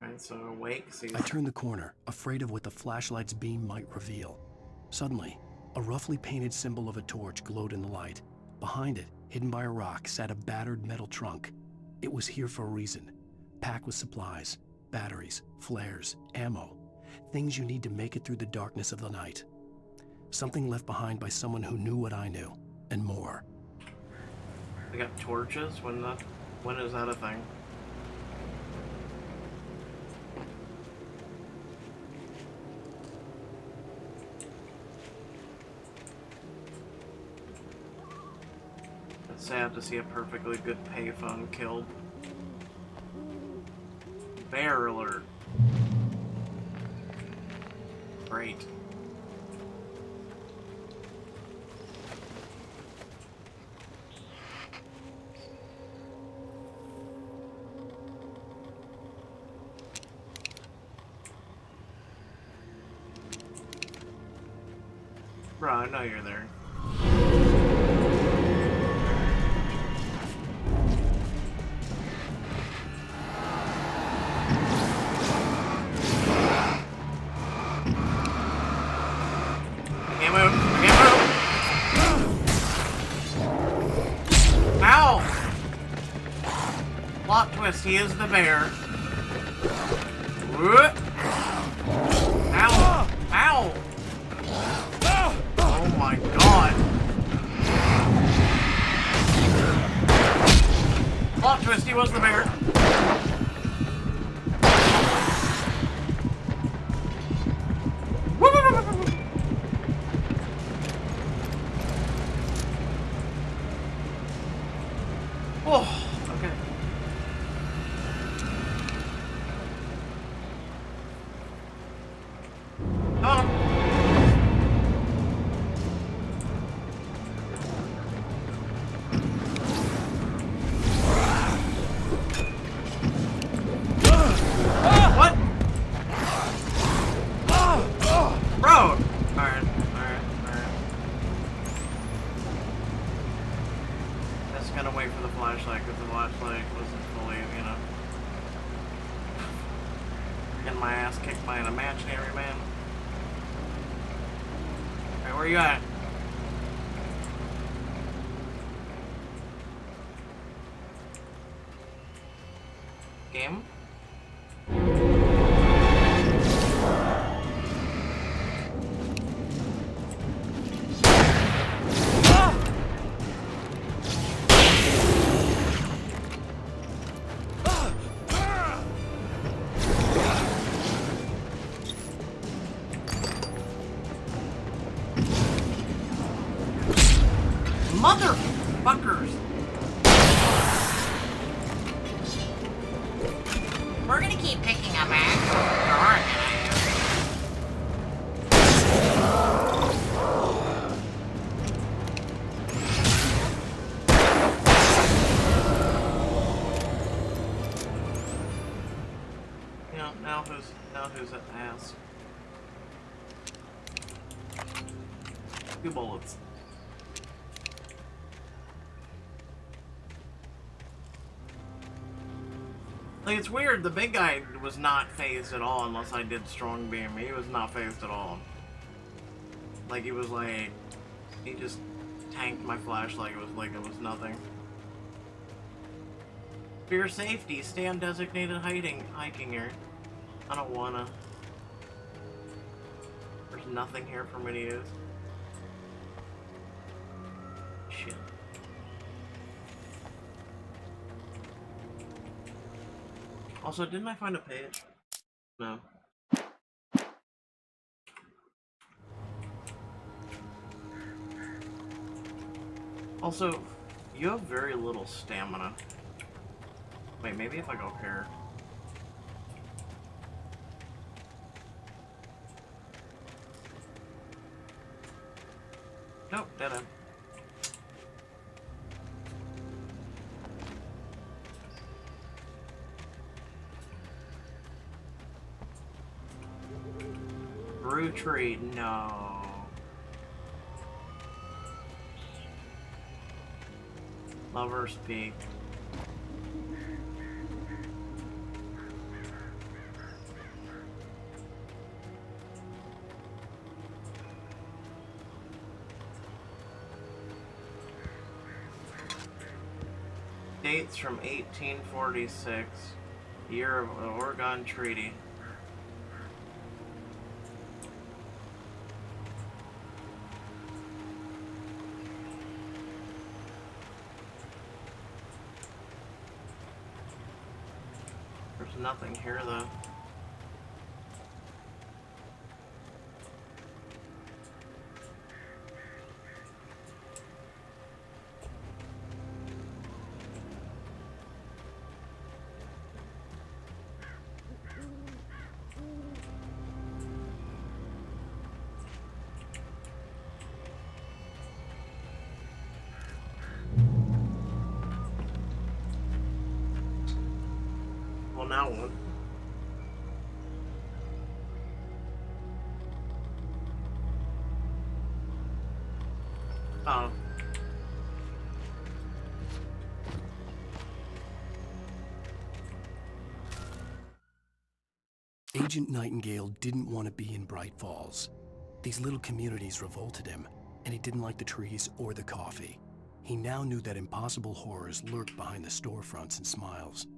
Alright, so Wake sees... I turned the corner, afraid of what the flashlight's beam might reveal. Suddenly, a roughly painted symbol of a torch glowed in the light. Behind it, hidden by a rock, sat a battered metal trunk. It was here for a reason. Packed with supplies, batteries, flares, ammo. Things you need to make it through the darkness of the night. Something left behind by someone who knew what I knew, and more. They got torches? When is that a thing? It's sad to see a perfectly good payphone killed. Bear alert. Great. Bro, I know you're there. I can't move. Ow! Plot twist, he is the bear. Ow! Ow! Oh my god. Plot twist, he was the bear. Oh, okay. Come on. getting my ass kicked by an imaginary man. Alright, where you at? Game? Motherfuckers! We're gonna keep picking up Max. Yeah, now who's an ass? 2 bullets. Like, it's weird, the big guy was not phased at all unless I did strong beam. He was not phased at all. Like, he was like, he just tanked my flashlight like it was nothing. For your safety, stay on designated hiking here. I don't wanna. There's nothing here for me to use. Shit. Also, didn't I find a page? No. Also, you have very little stamina. Wait, maybe if I go here. Nope, dead end. Brew tree, no. Lover's Peak. Dates from 1846, year of the Oregon Treaty. There's nothing here though. Well, now one. Oh. Agent Nightingale didn't want to be in Bright Falls. These little communities revolted him, and he didn't like the trees or the coffee. He now knew that impossible horrors lurked behind the storefronts and smiles.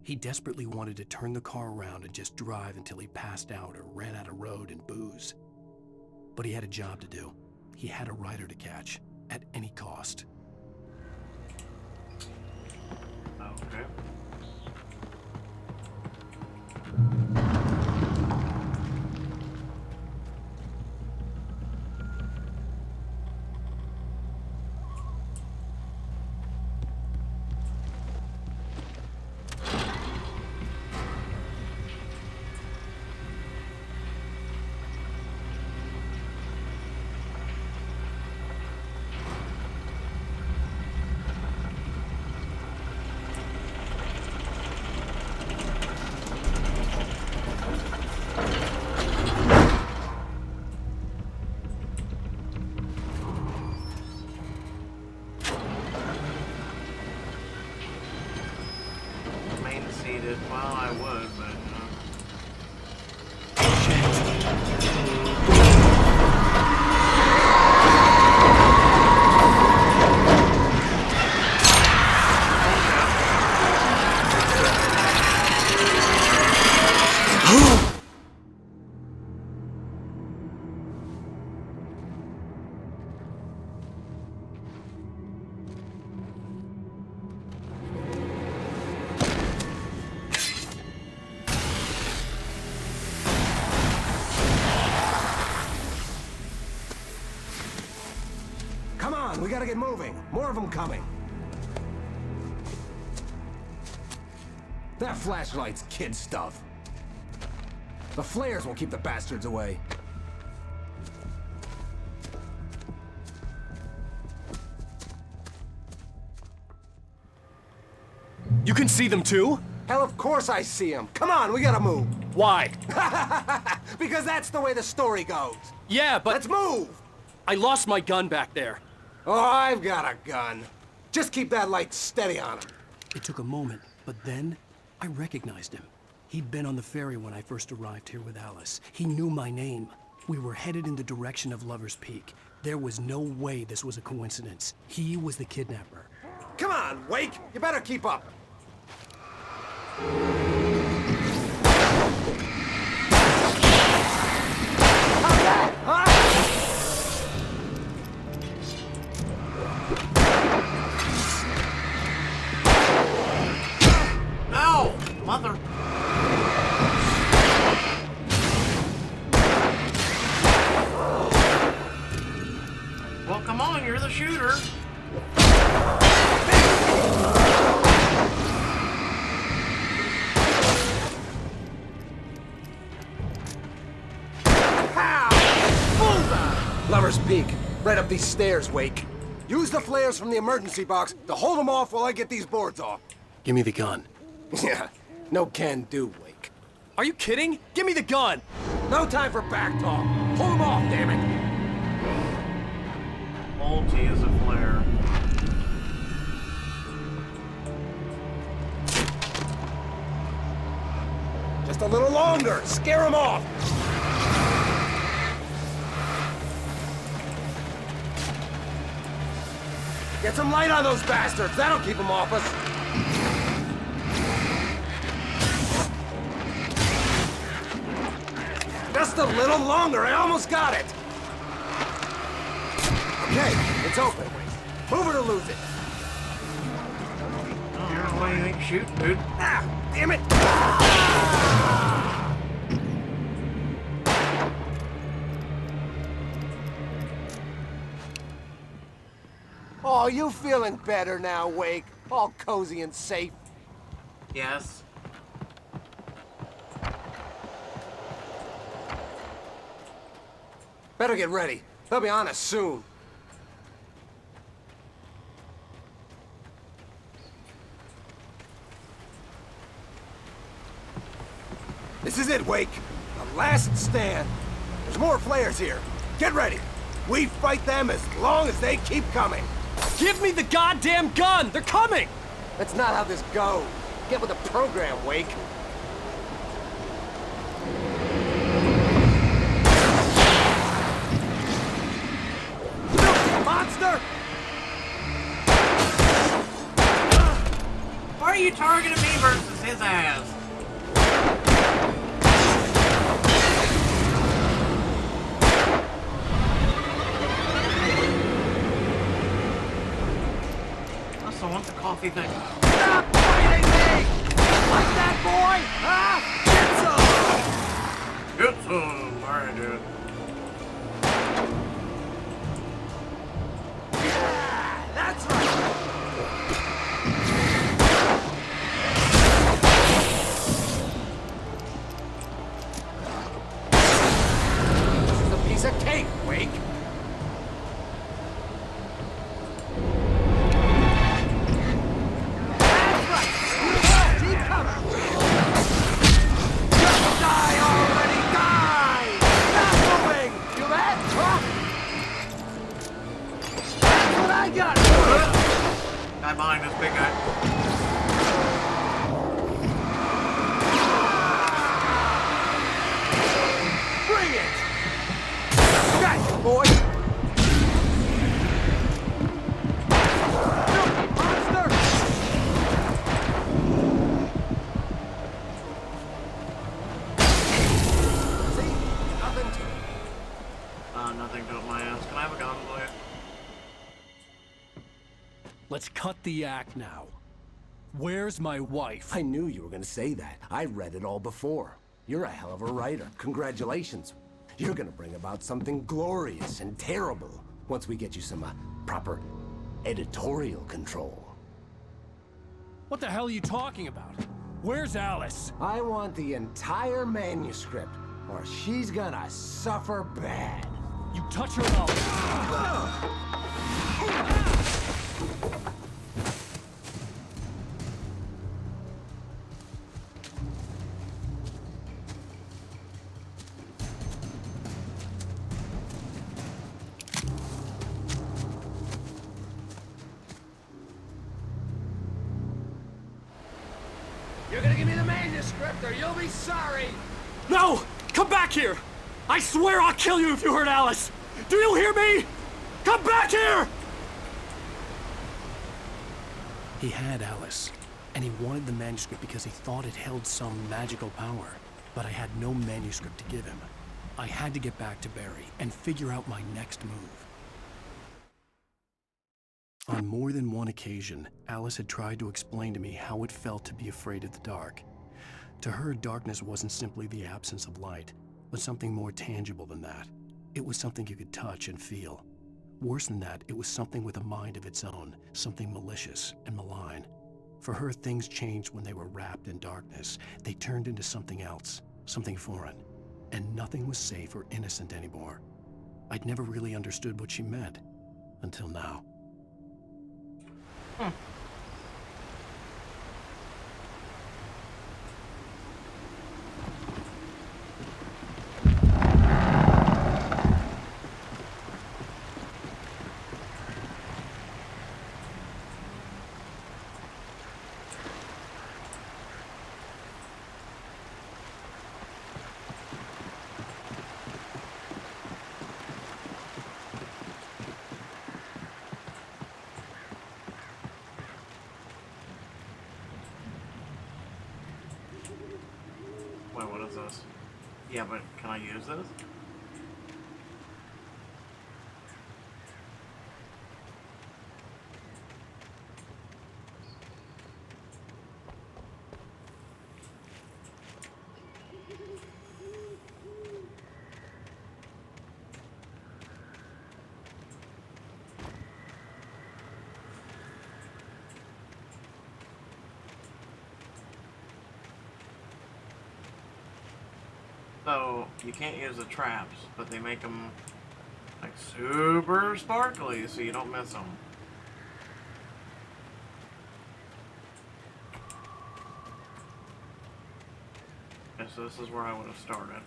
He desperately wanted to turn the car around and just drive until he passed out or ran out of road and booze. But he had a job to do. He had a rider to catch, at any cost. Okay. Well, I would, but Come on, we gotta get moving. More of them coming. That flashlight's kid stuff. The flares will keep the bastards away. You can see them too? Hell, of course I see them. Come on, we gotta move. Why? Because that's the way the story goes. Yeah, but... Let's move! I lost my gun back there. Oh, I've got a gun. Just keep that light steady on him. It took a moment, but then I recognized him. He'd been on the ferry when I first arrived here with Alice. He knew my name. We were headed in the direction of Lover's Peak. There was no way this was a coincidence. He was the kidnapper. Come on, Wake! You better keep up. No! Mother. Well, come on, you're the shooter. Lover's Peak. Right up these stairs, Wake. Use the flares from the emergency box to hold them off while I get these boards off. Give me the gun. Yeah, no can do, Wake. Are you kidding? Give me the gun! No time for back talk. Hold them off, damn it! Ulti is a flare. Just a little longer. Scare them off. Get some light on those bastards. That'll keep them off us. Just a little longer. I almost got it. Okay, it's open. Move it or lose it. Oh, here's why you ain't shooting, dude. Ah, damn it! Oh, you feeling better now, Wake? All cozy and safe? Yes. Better get ready. They'll be on us soon. This is it, Wake. The last stand. There's more flares here. Get ready. We fight them as long as they keep coming. Give me the goddamn gun! They're coming! That's not how this goes. Get with the program, Wake. Monster! Why are you targeting me versus his ass? I want the coffee thing. Stop fighting me! Like that, boy? Huh? Get some! Get some! Alright, dude. Yeah, that's right! This is a piece of cake, Wake! Let's cut the act now. Where's my wife? I knew you were gonna say that. I read it all before. You're a hell of a writer. Congratulations. You're gonna bring about something glorious and terrible once we get you some proper editorial control. What the hell are you talking about? Where's Alice? I want the entire manuscript, or she's gonna suffer bad. You touch her and I'll... You're gonna give me the manuscript or you'll be sorry! No! Come back here! I swear I'll kill you if you hurt Alice! Do you hear me? Come back here! He had Alice, and he wanted the manuscript because he thought it held some magical power. But I had no manuscript to give him. I had to get back to Barry and figure out my next move. On more than one occasion, Alice had tried to explain to me how it felt to be afraid of the dark. To her, darkness wasn't simply the absence of light, but something more tangible than that. It was something you could touch and feel. Worse than that, it was something with a mind of its own, something malicious and malign. For her, things changed when they were wrapped in darkness. They turned into something else, something foreign, and nothing was safe or innocent anymore. I'd never really understood what she meant, until now. Wait, what is this? Yeah, but can I use this? So, you can't use the traps, but they make them like super sparkly so you don't miss them. Okay, so this is where I would have started.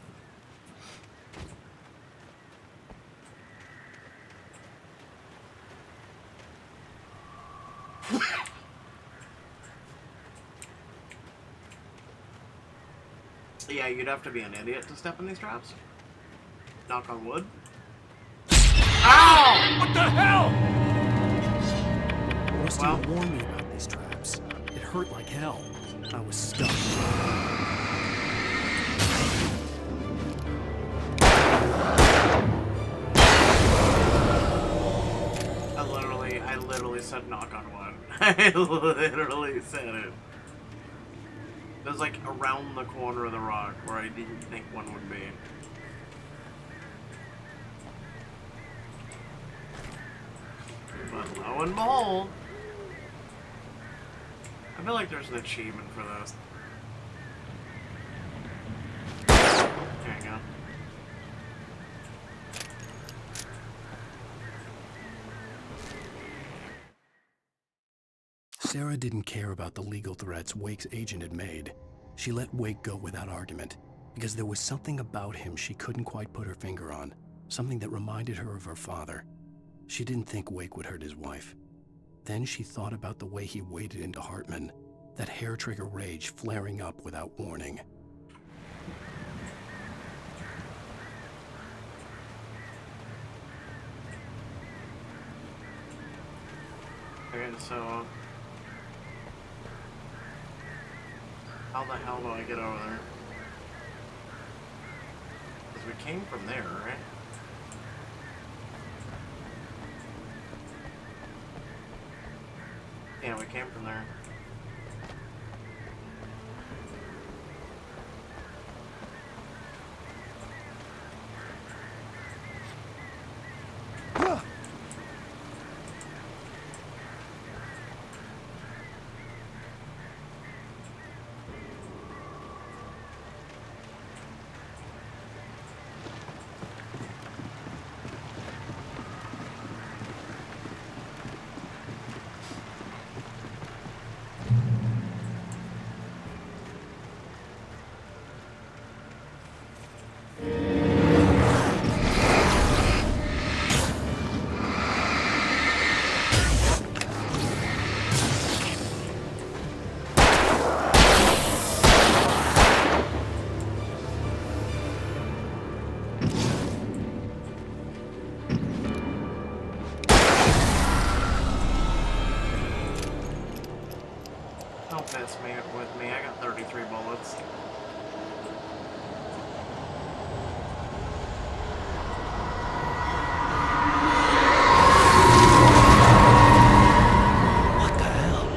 Yeah, you'd have to be an idiot to step in these traps. Knock on wood. Ow! What the hell? Rusty warned me about these traps. It hurt like hell. I was stuck. I literally said knock on wood. I literally said it. It was like around the corner of the rock where I didn't think one would be. But lo and behold, I feel like there's an achievement for this. There you go. Sarah didn't care about the legal threats Wake's agent had made. She let Wake go without argument, because there was something about him she couldn't quite put her finger on, something that reminded her of her father. She didn't think Wake would hurt his wife. Then she thought about the way he waded into Hartman, that hair-trigger rage flaring up without warning. Okay, so how the hell do I get over there? Because we came from there, right? Yeah, we came from there. Don't mess me with me. I got 33 bullets. What the hell?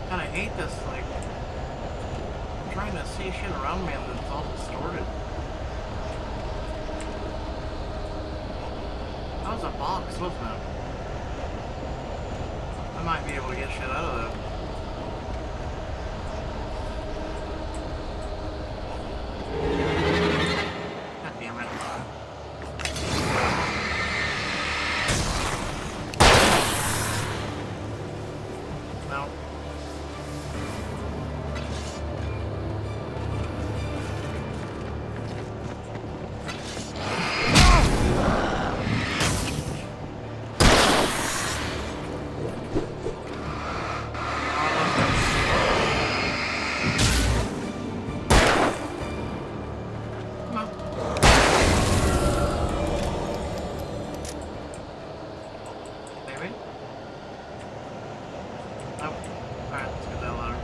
God, I hate this, like, I'm trying to see shit around me and it's all distorted. That was a box, wasn't it? I might be able to get shit out of that. God damn it. No. Maybe? Nope. Alright, let's get that ladder.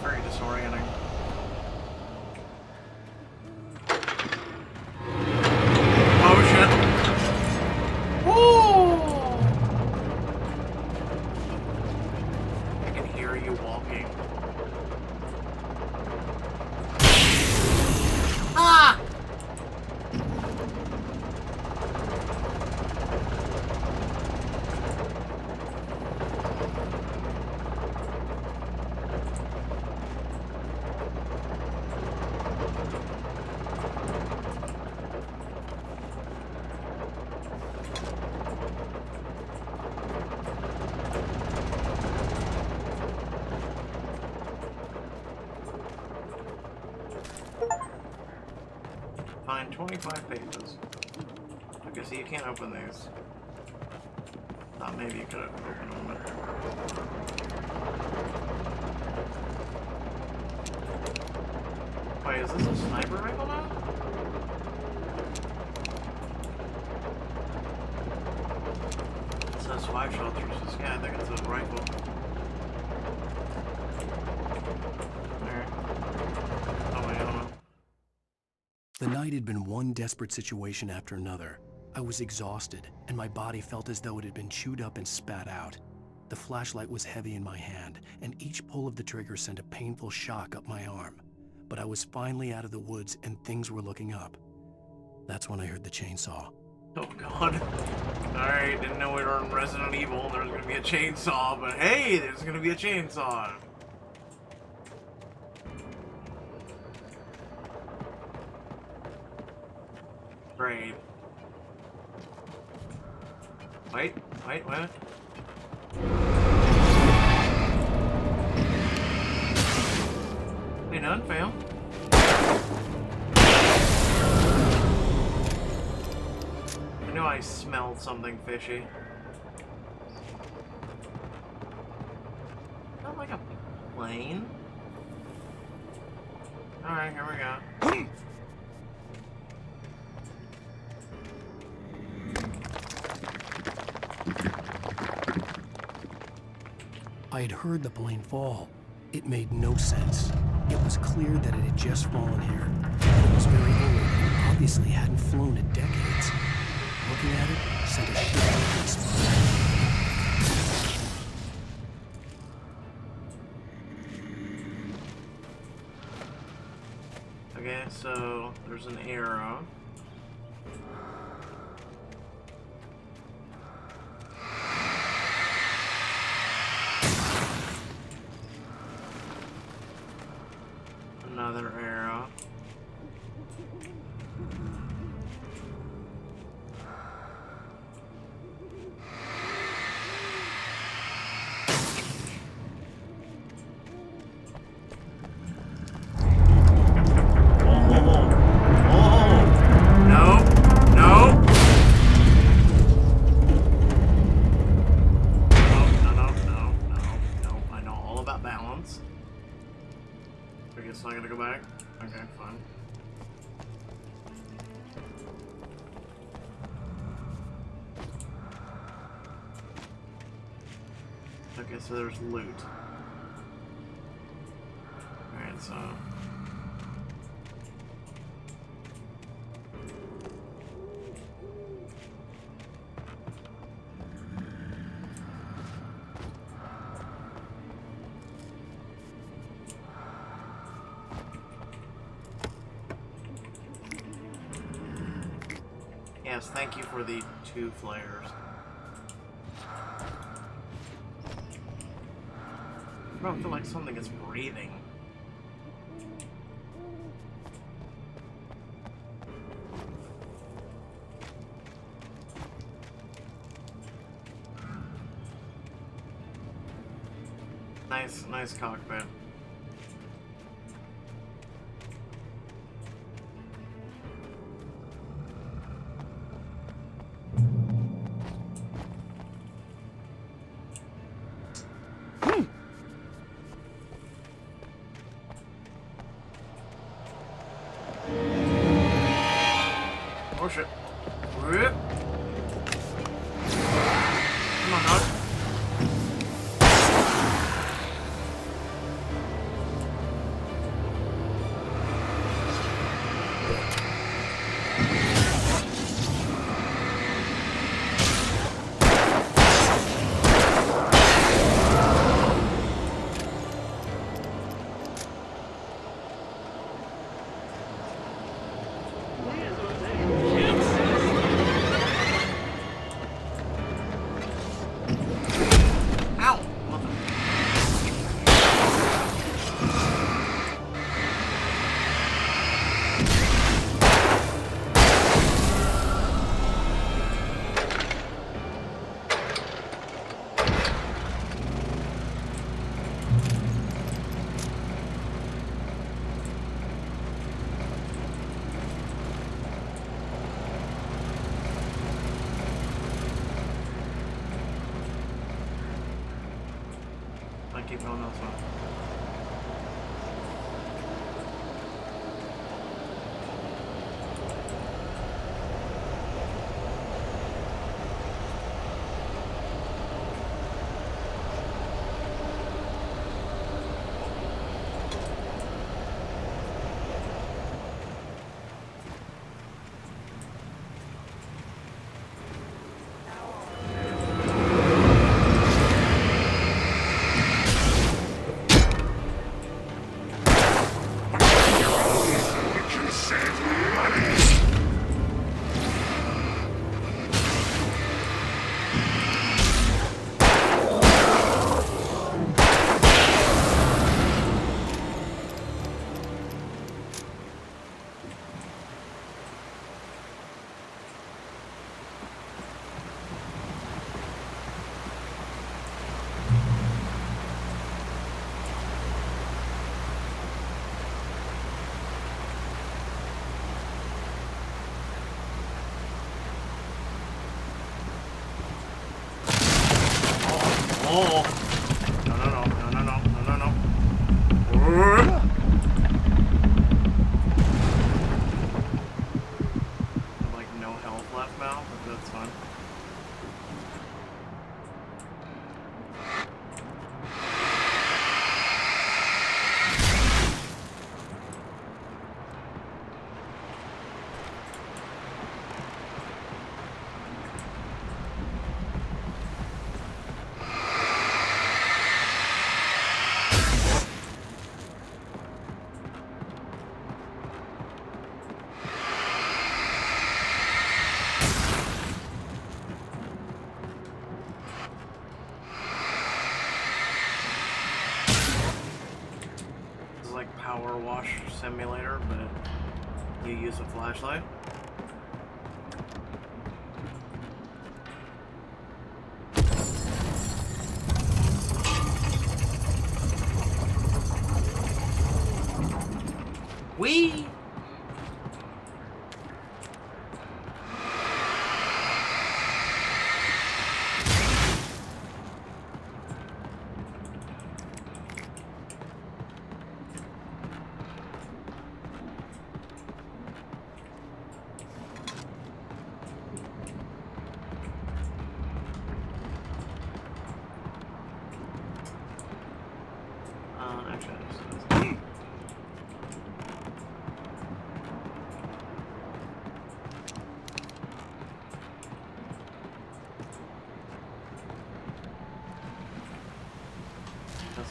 Very disorienting. Oh shit. Woo! I can hear you walking. Ah! Find 25 pages. Okay, so you can't open these. Thought maybe you could open them, but... Wait, is this a sniper rifle now? It says 5 shot throughs. Yeah, I think it's a rifle. Alright. Oh wait, I don't know. The night had been one desperate situation after another. I was exhausted, and my body felt as though it had been chewed up and spat out. The flashlight was heavy in my hand, and each pull of the trigger sent a painful shock up my arm. But I was finally out of the woods, and things were looking up. That's when I heard the chainsaw. Oh god. Alright, didn't know we were in Resident Evil. There was gonna be a chainsaw, but hey, there's gonna be a chainsaw. Great. Wait. Hey, none fail. I knew I smelled something fishy. Alright, here we go. I had heard the plane fall. It made no sense. It was clear that it had just fallen here. It was very old and obviously hadn't flown in decades. Looking at it sent a shiver down my spine. Okay, so there's an arrow. Another arrow. So I gotta go back? Okay, fine. Okay, so there's loot. Alright, so... Yes, thank you for the 2 flares. I don't feel like something is breathing. Nice cockpit. Oh shit. Whoop. Come on, dog. I keep going elsewhere. Oh! No. power wash simulator, but you use a flashlight. We.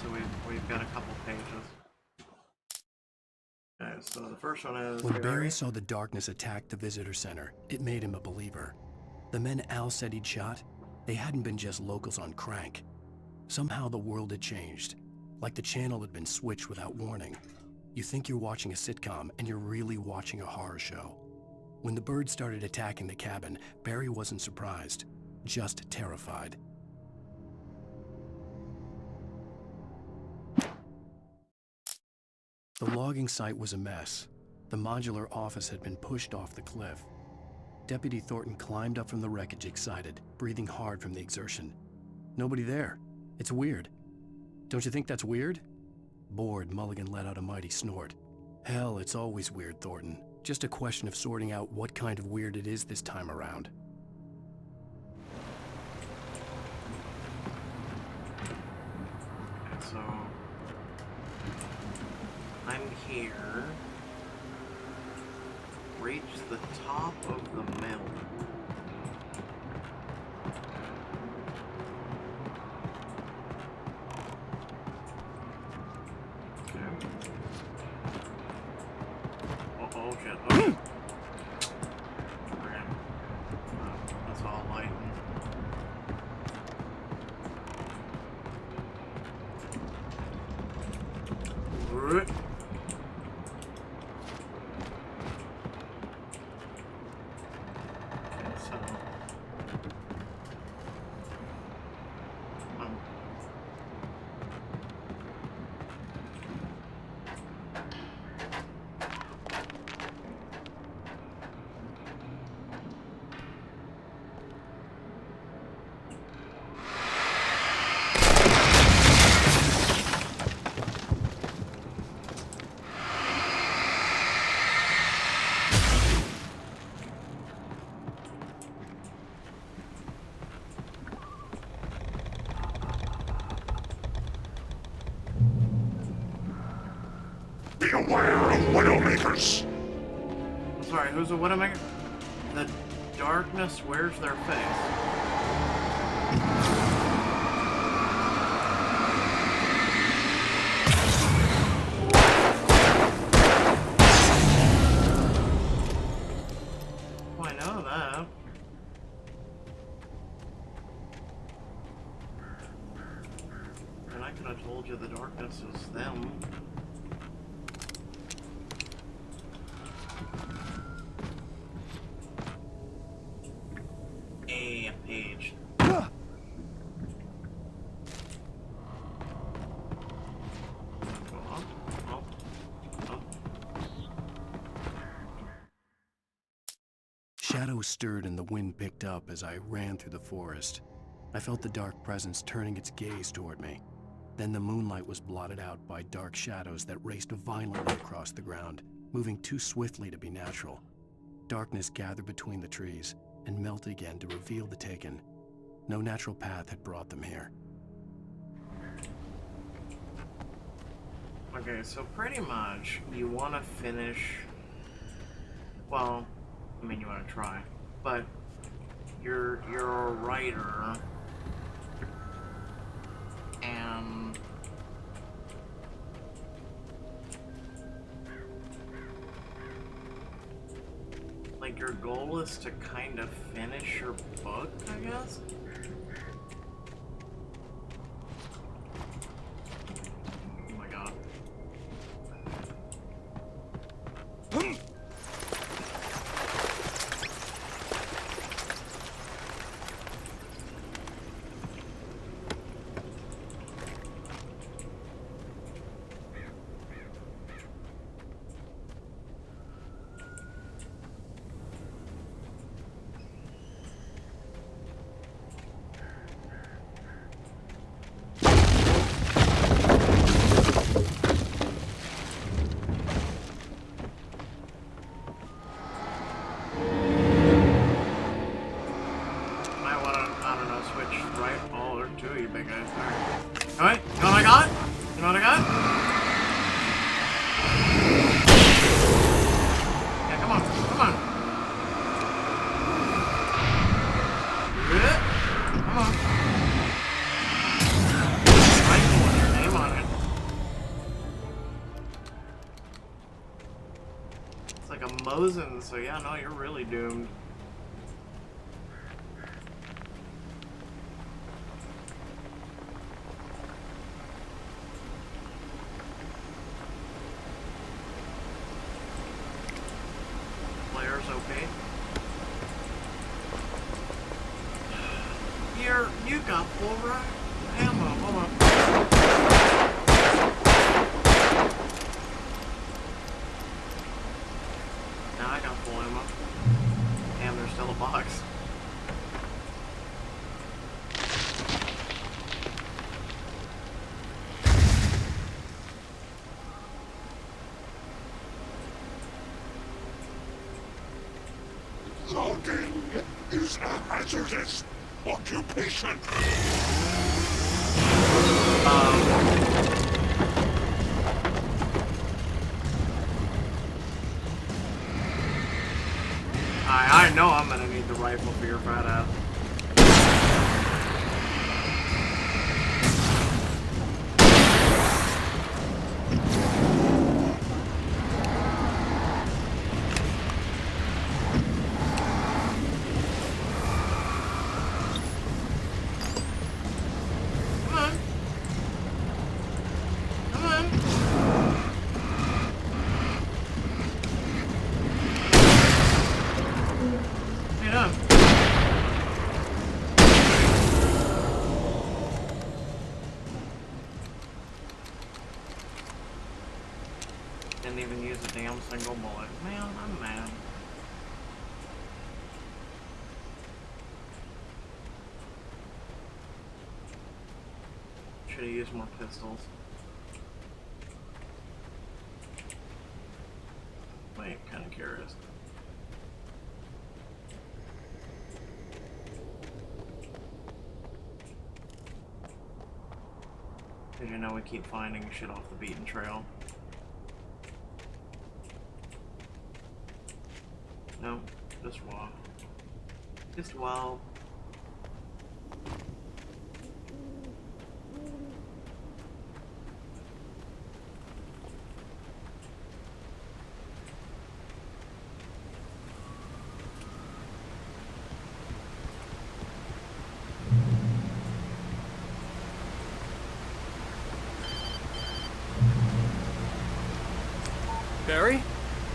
So we've got a couple pages. Okay, so the first one is When Barry saw the darkness attack the visitor center, it made him a believer. The men Al said he'd shot, they hadn't been just locals on crank. Somehow the world had changed, like the channel had been switched without warning. You think you're watching a sitcom, and you're really watching a horror show. When the birds started attacking the cabin, Barry wasn't surprised, just terrified. The logging site was a mess. The modular office had been pushed off the cliff. Deputy Thornton climbed up from the wreckage excited, breathing hard from the exertion. Nobody there. It's weird. Don't you think that's weird? Bored, Mulligan let out a mighty snort. Hell, it's always weird, Thornton. Just a question of sorting out what kind of weird it is this time around. So I'm here. Reach the top of the mill. Okay. Oh shit. Oh. Okay. That's all light. Beware of Widowmakers! I'm sorry, who's a Widowmaker? The darkness wears their face. Oh, I know that. And I could have told you the darkness is them. A page. Shadows stirred and the wind picked up as I ran through the forest. I felt the dark presence turning its gaze toward me. Then the moonlight was blotted out by dark shadows that raced violently across the ground, moving too swiftly to be natural. Darkness gathered between the trees and melted again to reveal the Taken. No natural path had brought them here. Okay, so pretty much you want to finish. Well, I mean, you want to try, but you're a writer, and like your goal is to kind of finish your book, I guess. Oh my god. like a Mosin, so yeah, no, you're really doomed. Players okay. You got full ammo. Hold on. Now I got full ammo. Damn, there's still a box. Logging is a hazardous occupation. I know I'm gonna need the rifle for your fat ass. Didn't even use a damn single bullet. Man, I'm mad. Should have used more pistols. Wait, kind of curious. Did you know we keep finding shit off the beaten trail? No, just wow. Just wow. Barry?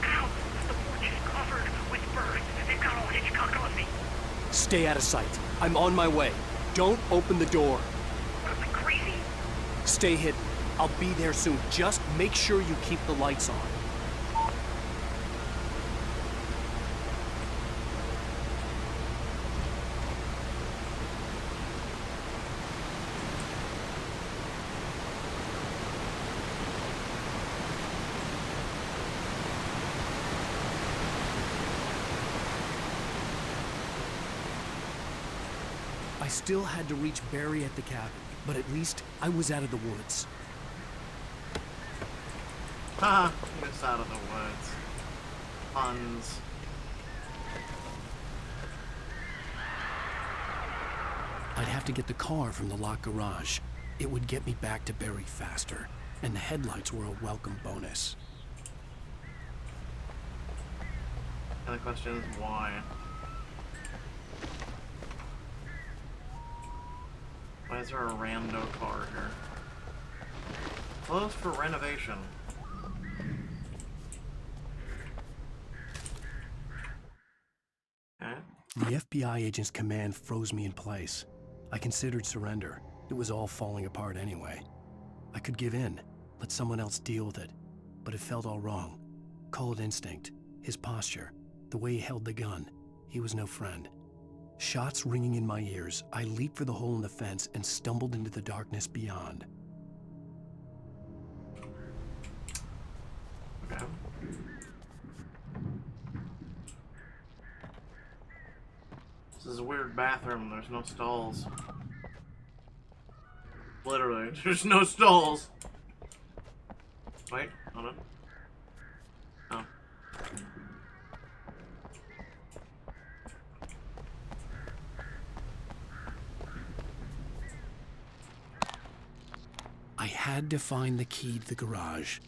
Ow! The porch is covered with birds. They've got all Hitchcock on me. Stay out of sight. I'm on my way. Don't open the door. What, am I crazy? Stay hidden. I'll be there soon. Just make sure you keep the lights on. I still had to reach Barry at the cabin, but at least I was out of the woods. Haha, missed out of the woods. Puns. I'd have to get the car from the locked garage. It would get me back to Barry faster, and the headlights were a welcome bonus. And the question is why? Why is there a rando car here? Closed for renovation. Okay. The FBI agent's command froze me in place. I considered surrender. It was all falling apart anyway. I could give in, let someone else deal with it, but it felt all wrong. Call it instinct, his posture, the way he held the gun. He was no friend. Shots ringing in my ears, I leaped for the hole in the fence and stumbled into the darkness beyond. Okay. This is a weird bathroom. There's no stalls. Literally, there's no stalls. Wait, hold on. Oh. I had to find the key to the garage.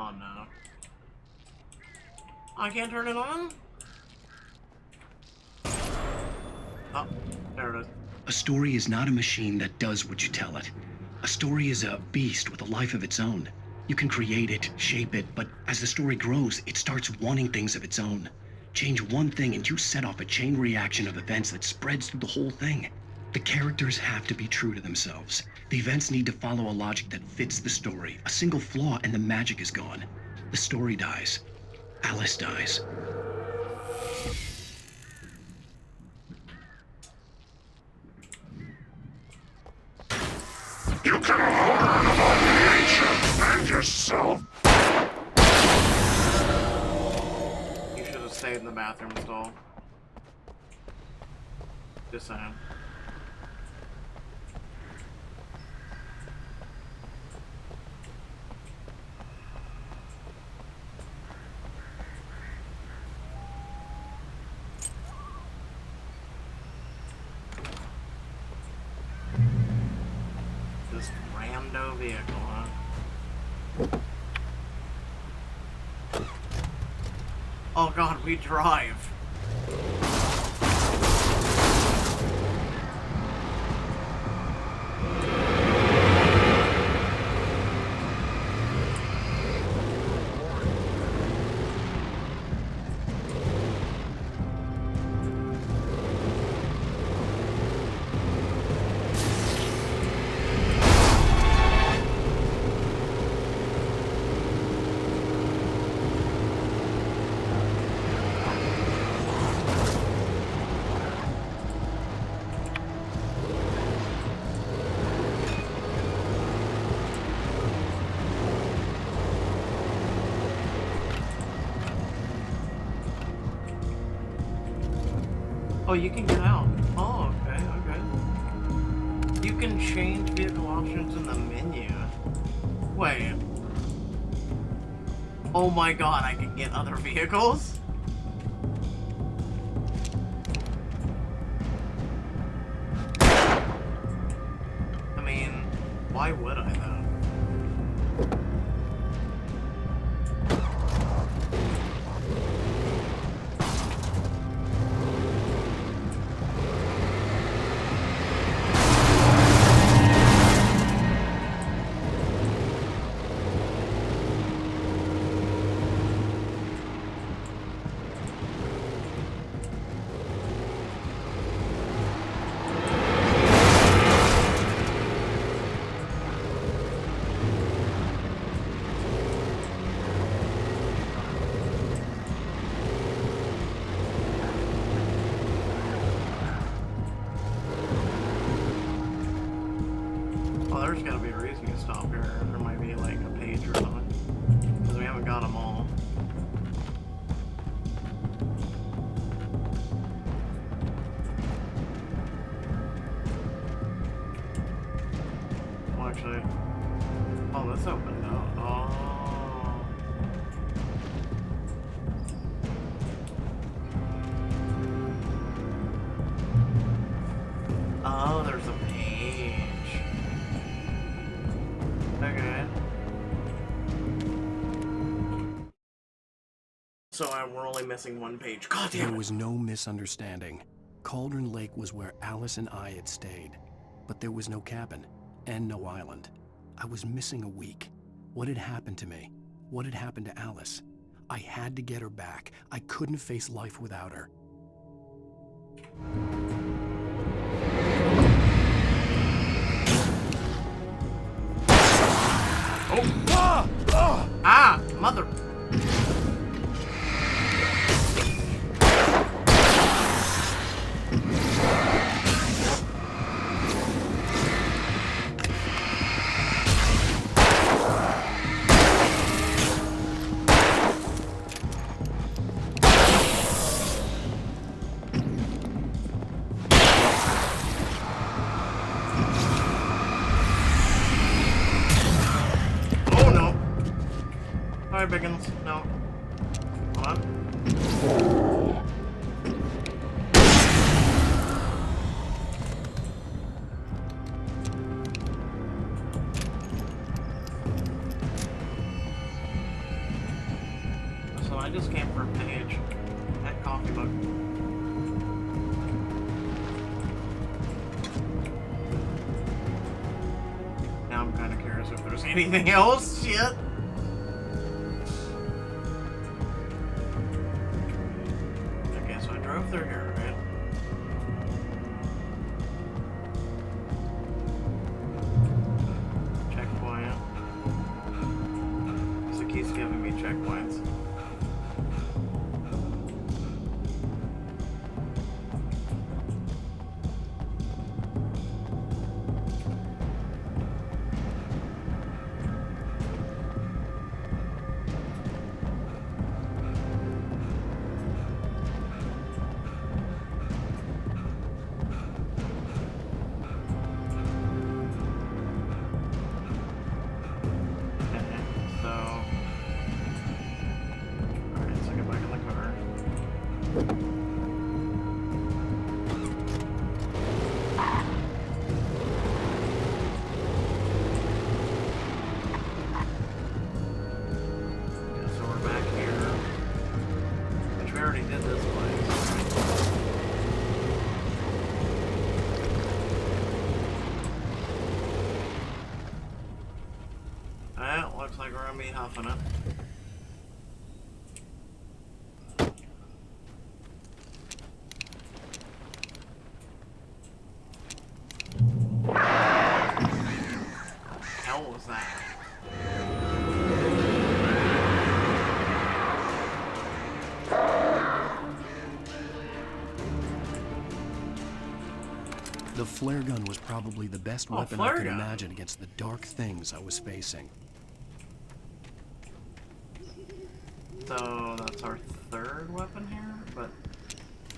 Oh no. I can't turn it on? Oh, there it is. A story is not a machine that does what you tell it. A story is a beast with a life of its own. You can create it, shape it, but as the story grows, it starts wanting things of its own. Change one thing and you set off a chain reaction of events that spreads through the whole thing. The characters have to be true to themselves. The events need to follow a logic that fits the story. A single flaw and the magic is gone. The story dies. Alice dies. You can learn about the ancients and yourself. You should have stayed in the bathroom stall. Just saying. This rando vehicle, huh? Oh god, we drive. Oh, you can get out. Oh, okay, okay. You can change vehicle options in the menu. Wait. Oh my god, I can get other vehicles? I mean, why would I though? Oh, there's gotta be a reason you stop here. There might be like a page or something. Because we haven't got them all. Well, actually. Oh, this opened up. Oh. Oh, there's a page. Okay. So we're only missing one page. God damn it. There was no misunderstanding. Cauldron Lake was where Alice and I had stayed. But there was no cabin, and no island. I was missing a week. What had happened to me? What had happened to Alice? I had to get her back. I couldn't face life without her. Oh! Ah! Oh! Ah! Mother... Oh no! Alright, Biggins. No. Hold on. I just came for a page. That coffee book. Now I'm kind of curious if there's anything else yet. Okay, so I drove through here, right? Checkpoint. So it keeps giving me checkpoints. Looks like we're gonna be huffing it. Hell was that? The flare gun was probably the best weapon I could imagine against the dark things I was facing. So that's our third weapon here, but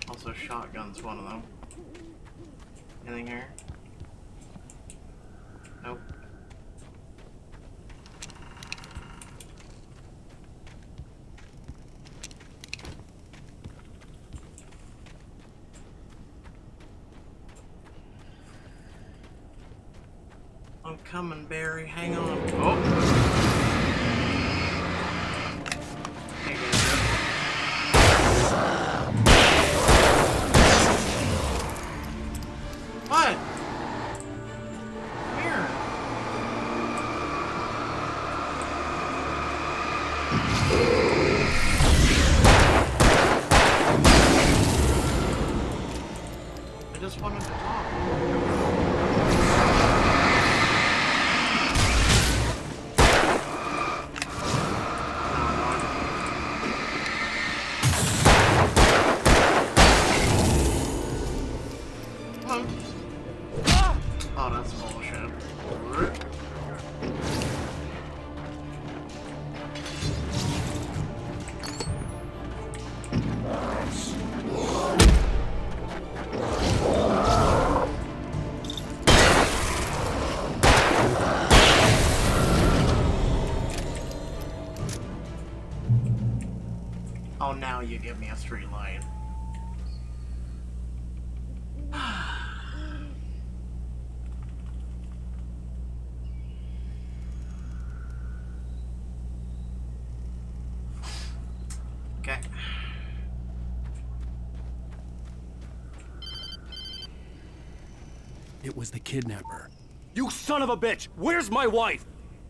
also shotgun's one of them. Anything here? Nope. I'm coming, Barry. Hang on. Oh! What? Here. I just wanted to talk. Oh, that's bullshit. Oh, now you give me a straight line. Okay. It was the kidnapper. You son of a bitch! Where's my wife?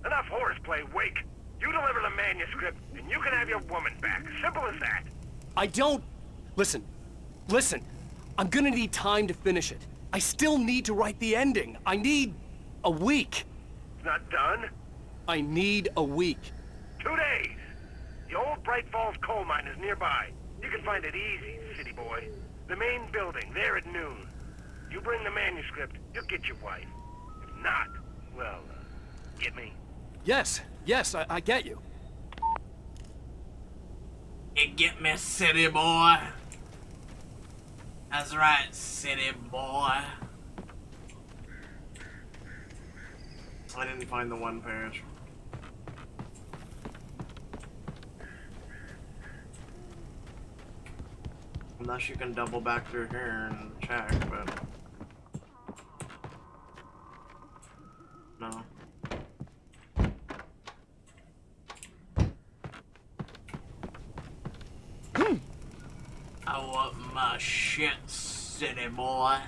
Enough horseplay, Wake. You deliver the manuscript, and you can have your woman back. Simple as that. I don't... Listen. I'm gonna need time to finish it. I still need to write the ending. I need... a week. It's not done? I need a week. 2 days. The old Bright Falls coal mine is nearby. You can find it easy, city boy. The main building, there at noon. You bring the manuscript, you'll get your wife. If not, well, get me? Yes, I get you. You get me, city boy. That's right, city boy. I didn't find the one page. Unless you can double back through here and check, but... No. my shit, city boy.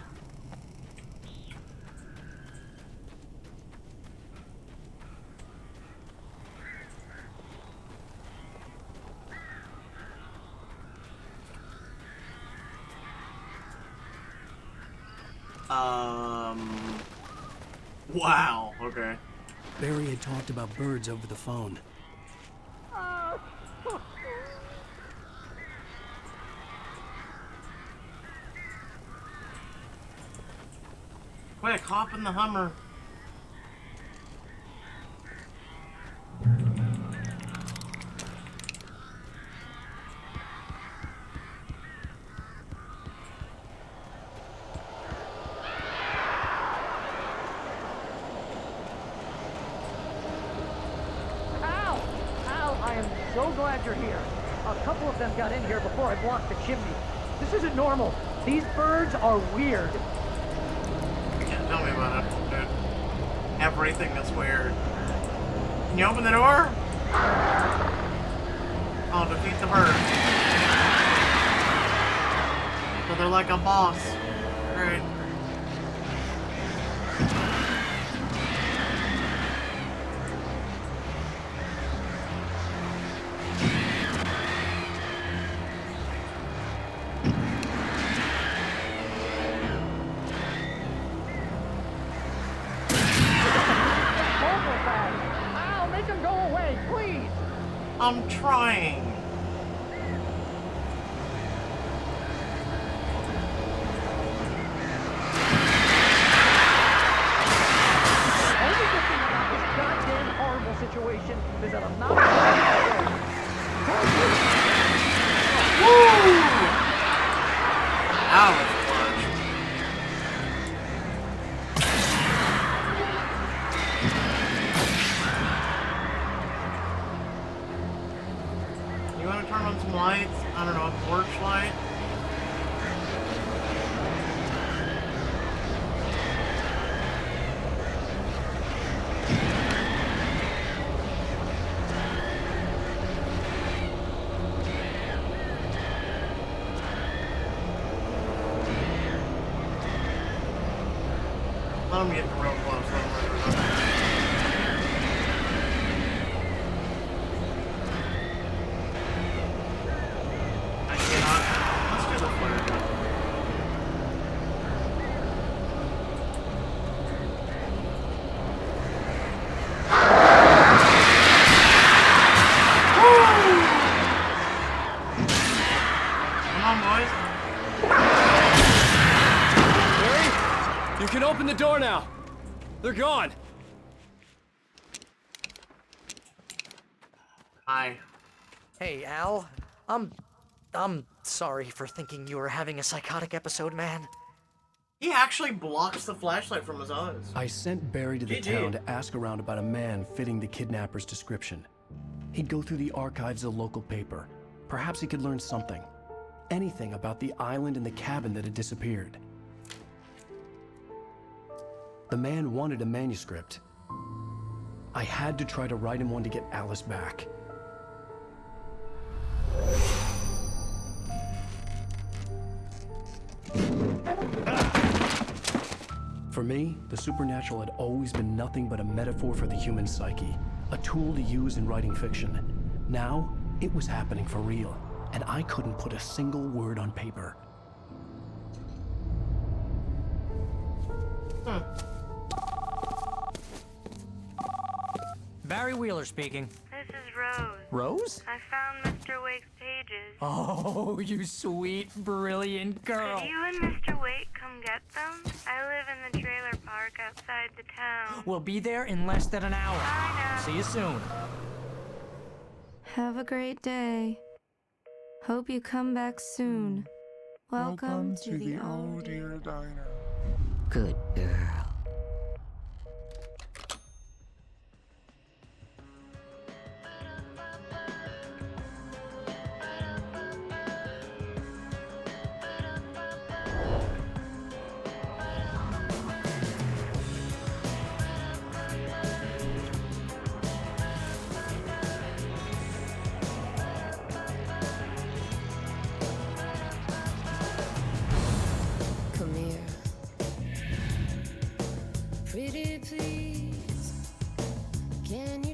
Wow, okay. Barry had talked about birds over the phone. Quick, hop in the Hummer. I am so glad you're here. A couple of them got in here before I blocked the chimney. This isn't normal. These birds are weird. You can't tell me about it, dude. Everything is weird. Can you open the door? Oh, defeat the bird. So they're like a boss. Great. I'm trying. Only good thing about this goddamn horrible situation is that I'm not. Woo! That was clutch. You want to turn on some lights? I don't know, a porch light? Let me get real close. I cannot. Let's do the flare gun. Come on, boys. You can open the door now. They're gone. Hi. Hey, Al. I'm sorry for thinking you were having a psychotic episode, man. He actually blocks the flashlight from his eyes. I sent Barry to the GG. town to ask around about a man fitting the kidnapper's description. He'd go through the archives of the local paper. Perhaps he could learn something. Anything about the island and the cabin that had disappeared. The man wanted a manuscript. I had to try to write him one to get Alice back. For me, the supernatural had always been nothing but a metaphor for the human psyche, a tool to use in writing fiction. Now, it was happening for real, and I couldn't put a single word on paper. Barry Wheeler speaking. This is Rose. Rose? I found Mr. Wake's pages. Oh, you sweet, brilliant girl. Could you and Mr. Wake come get them? I live in the trailer park outside the town. We'll be there in less than an hour. Bye now. See you soon. Have a great day. Hope you come back soon. Welcome to the old dear diner. Good girl. Can you